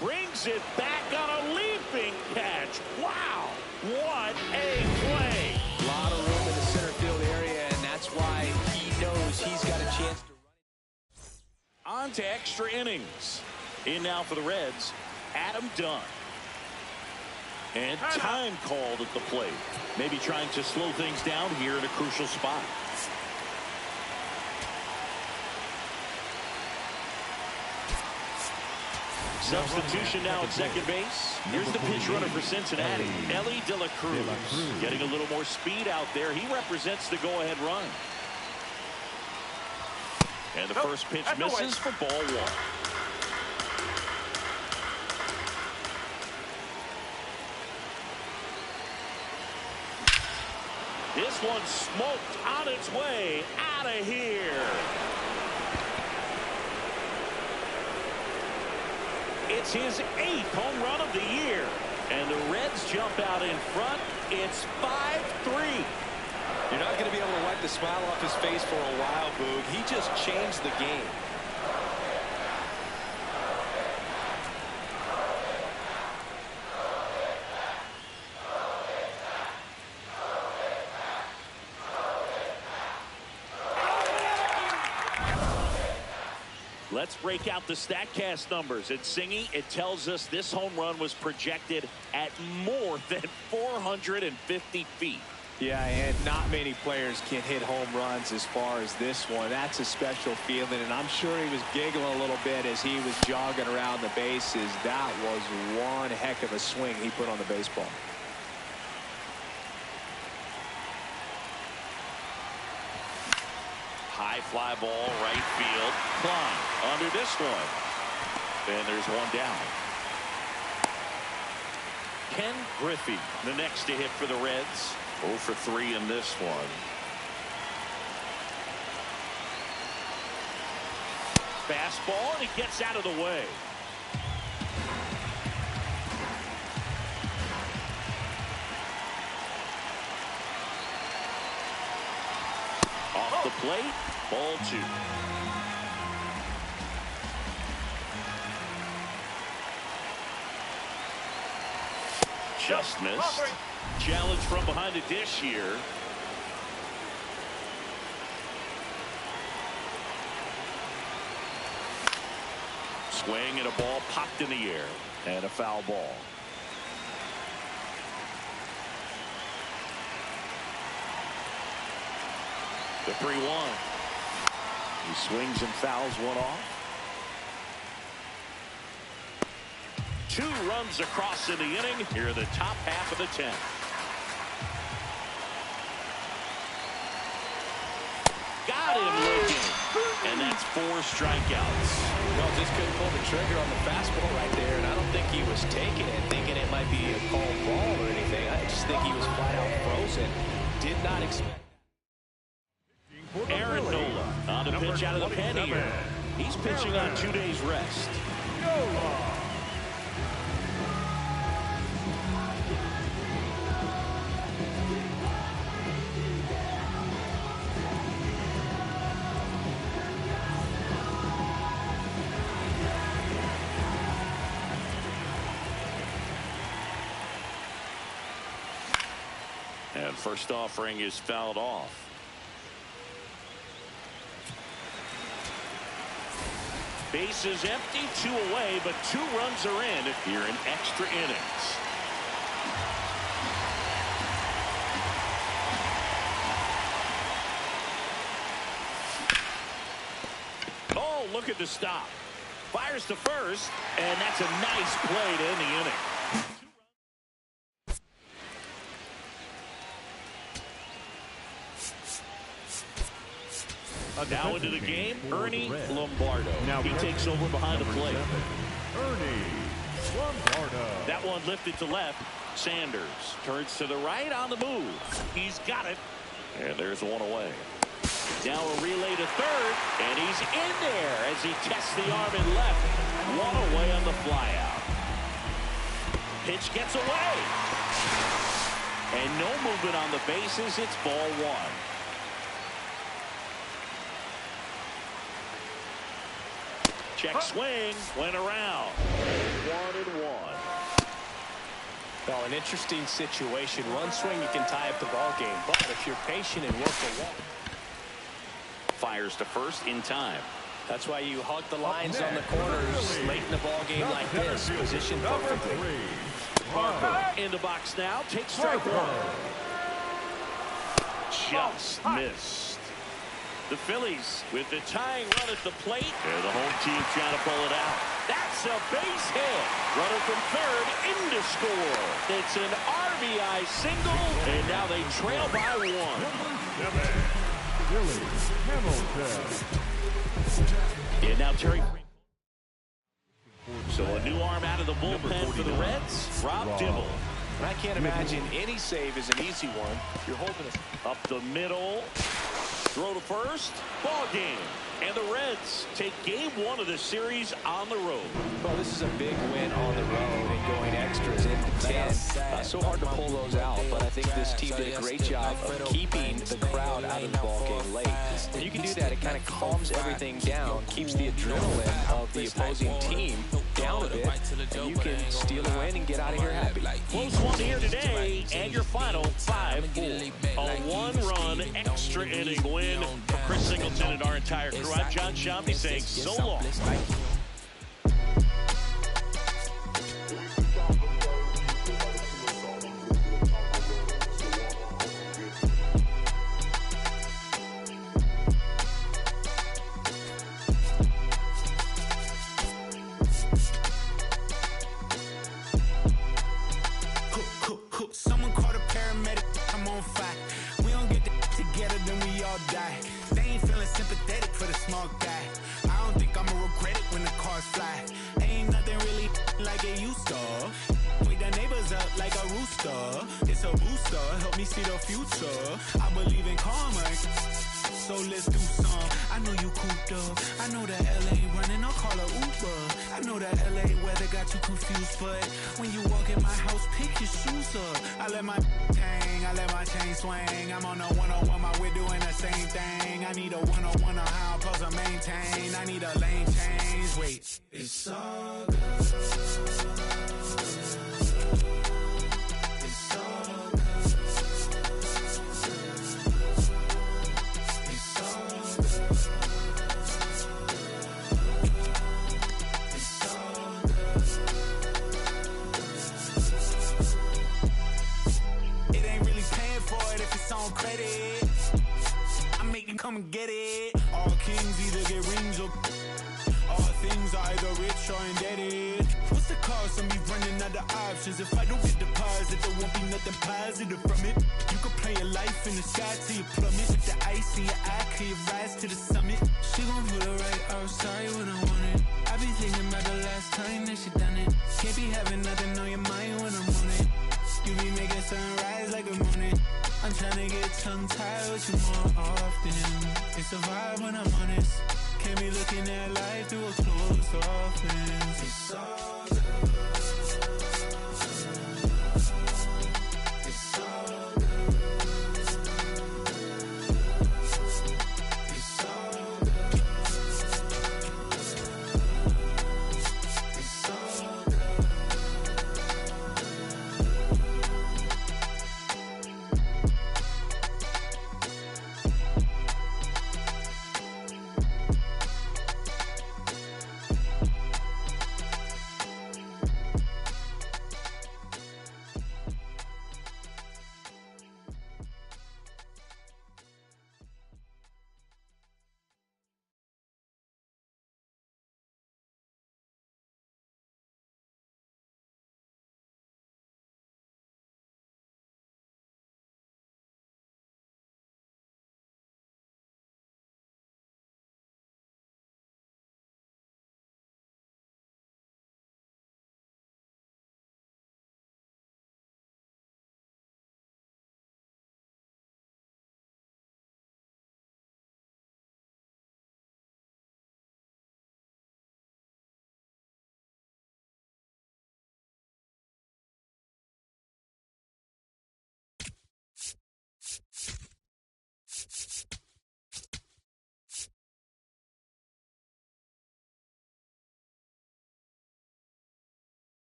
Brings it back on a leaping catch. Wow. What a play. A lot of room in the center field area, and that's why he knows he's got a chance to run. On to extra innings. In now for the Reds, Adam Dunn. And time called at the plate. Maybe trying to slow things down here in a crucial spot. Substitution now at second base. Here's the pitch runner for Cincinnati, Ellie De La Cruz. Getting a little more speed out there. He represents the go-ahead run. And the first pitch misses for ball 1. This one smoked on its way out of here. It's his 8th home run of the year. And the Reds jump out in front. It's 5-3. You're not going to be able to wipe the smile off his face for a while, Boog. He just changed the game. Let's break out the StatCast numbers. At Singy, it tells us this home run was projected at more than 450 feet. Yeah, and not many players can hit home runs as far as this one. That's a special feeling, and I'm sure he was giggling a little bit as he was jogging around the bases. That was one heck of a swing he put on the baseball. High fly ball, right field. Klein under this one. And there's one down. Ken Griffey, the next to hit for the Reds. 0 for 3 in this one. Fastball, and it gets out of the way. Off the plate, ball 2. Just missed. Challenge from behind the dish here. Swing and a ball popped in the air. And a foul ball. The 3-1. He swings and fouls one off. 2 runs across in the inning. Here in the top half of the 10th. Got him looking. And that's 4 strikeouts. Well, just couldn't pull the trigger on the fastball right there, and I don't think he was taking it, thinking it might be a called ball or anything. I just think he was flat out frozen. Did not expect. Aaron Nola on the pitch out of the pen here. He's pitching on 2 days rest. And first offering is fouled off. Bases empty, 2 away, but 2 runs are in here in extra innings. Oh, look at the stop. Fires to first, and that's a nice play to end the inning. Now into the game, Ernie Lombardo. Now He takes over behind the plate. Ernie Lombardo. That one lifted to left. Sanders turns to the right on the move. He's got it. And there's one away. Now a relay to third, and he's in there as he tests the arm in left. One away on the flyout. Pitch gets away. And no movement on the bases. It's ball one. Check swing, went around. 1-1. Well, an interesting situation. One swing, you can tie up the ball game. But if you're patient and work the wall. Fires to first in time. That's why you hug the lines on the corners late in the ball game like this. Positioned perfectly. Parker in the box now. Takes strike one. Just missed. The Phillies with the tying run at the plate. And the home team trying to pull it out. That's a base hit. Runner from third in to score. It's an RBI single. And now they trail by one. Billy Hamilton. And now Terry. So a new arm out of the bullpen for the Reds. Rob Dibble. And I can't imagine any save is an easy one. You're holding it up the middle. Throw to first. Ball game. And the Reds take game one of the series on the road. Well, this is a big win on the road and going extras into 10. So hard to pull those out, but I think this team did a great job of keeping the crowd out of the ball game late. When you can do that, it kind of calms everything down, keeps the adrenaline of the opposing team down a bit, and you can steal a win and get out of here happy. Close one here today, and your final 5-4. A one-run extra inning win for Chris Singleton and our entire crew. I'm John Shampi saying so long. Someone called a paramedic, I'm on fire. We don't get together, then we all die. They ain't feeling sympathetic for the small guy. I don't think I'ma regret it when the cars fly. Ain't nothing really like it used to. Wake the neighbors up like a rooster. It's a booster, help me see the future. I believe in karma, so let's do some. I know you cooped up. I know that LA running, I'll call a Uber. I know that LA weather got you confused, but when you walk in my house, pick your shoes up. I let my hang, I let my chain swing. I'm on a 101, my we're doing the same thing. I need a 101 on how I'm supposed to maintain. I need a lane change. Wait, it's all good. Credit, I make you come and get it. All kings either get rings or all things are either rich or indebted. What's the cost of me running out of options? If I don't get deposit, there won't be nothing positive from it. You could play your life in the sky till you plummet. With the ice in your eye, can you rise to the summit? She gon' put it right outside when I want it. I be thinking about the last time that she done it. Can't be having nothing on your mind when I'm on it. You be making sunrise like a morning. I'm tryna get tongue-tied with you more often. It's a vibe when I'm honest. Can't be looking at life through a closed offense. It's all good. It's all good. It's all good. It's all good.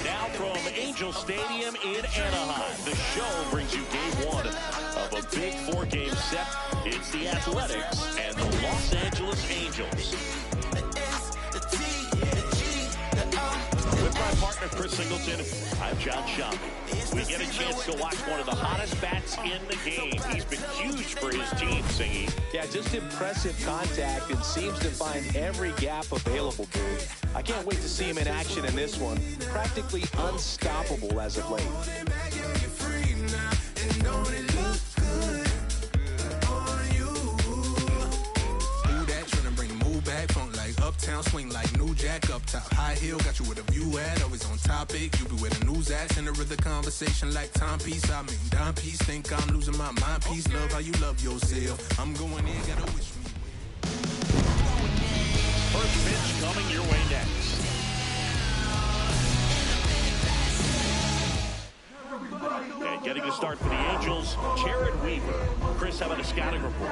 Now from Angel Stadium in Anaheim, the show brings you game one of a big four-game set. It's the Athletics and the Los Angeles Angels. With my partner, Chris Singleton. I'm John Schaub. We get a chance to watch one of the hottest bats in the game. He's been huge for his team, Singy. Yeah, just impressive contact and seems to find every gap available, dude. I can't wait to see him in action in this one. Practically unstoppable as of late. Uptown swing like new jack up top. High heel got you with a view at. Always on topic. You be with a news at. Center of the conversation like timepiece. I mean dime piece. Think I'm losing my mind piece. Love how you love yourself. I'm going in. Gotta wish me. First pitch coming your way next. And getting the start for the Angels, Jared Weaver. Chris, how about a scouting report?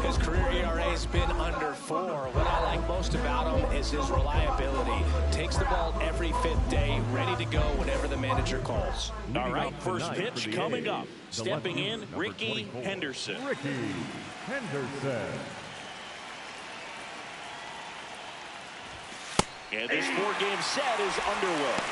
His career ERA has been under 4. What I like most about him is his reliability. Takes the ball every 5th day, ready to go whenever the manager calls. All right, first pitch coming up. Stepping in, Ricky Henderson. Ricky Henderson. And this 4-game set is underway.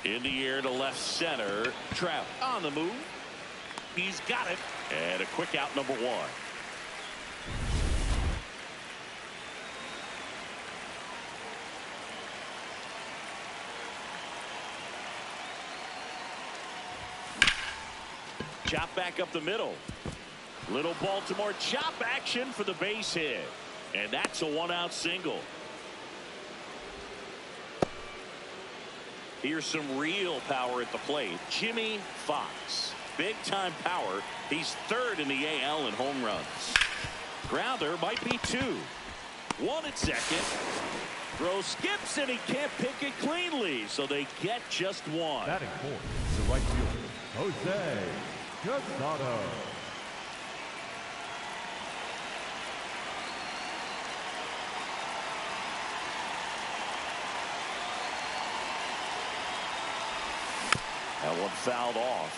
In the air to left center. Trout on the move. He's got it. And a quick out, number 1. Chop back up the middle. Little Baltimore chop action for the base hit. And that's a 1-out single. Here's some real power at the plate. Jimmy Fox. Big time power. He's 3rd in the AL in home runs. Grounder might be 2. 1 at second. Throw skips and he can't pick it cleanly. So they get just 1. Batting fourth, the right fielder, Jose Casado. That one fouled off.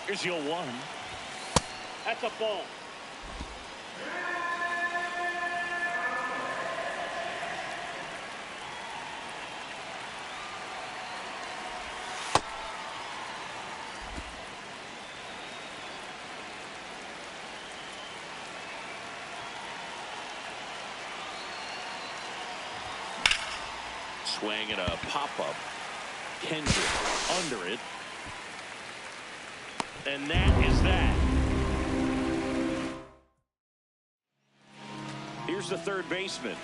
Here's your 1. That's a ball. Swing and a pop-up. Kendrick under it. And that is that. Here's the third baseman.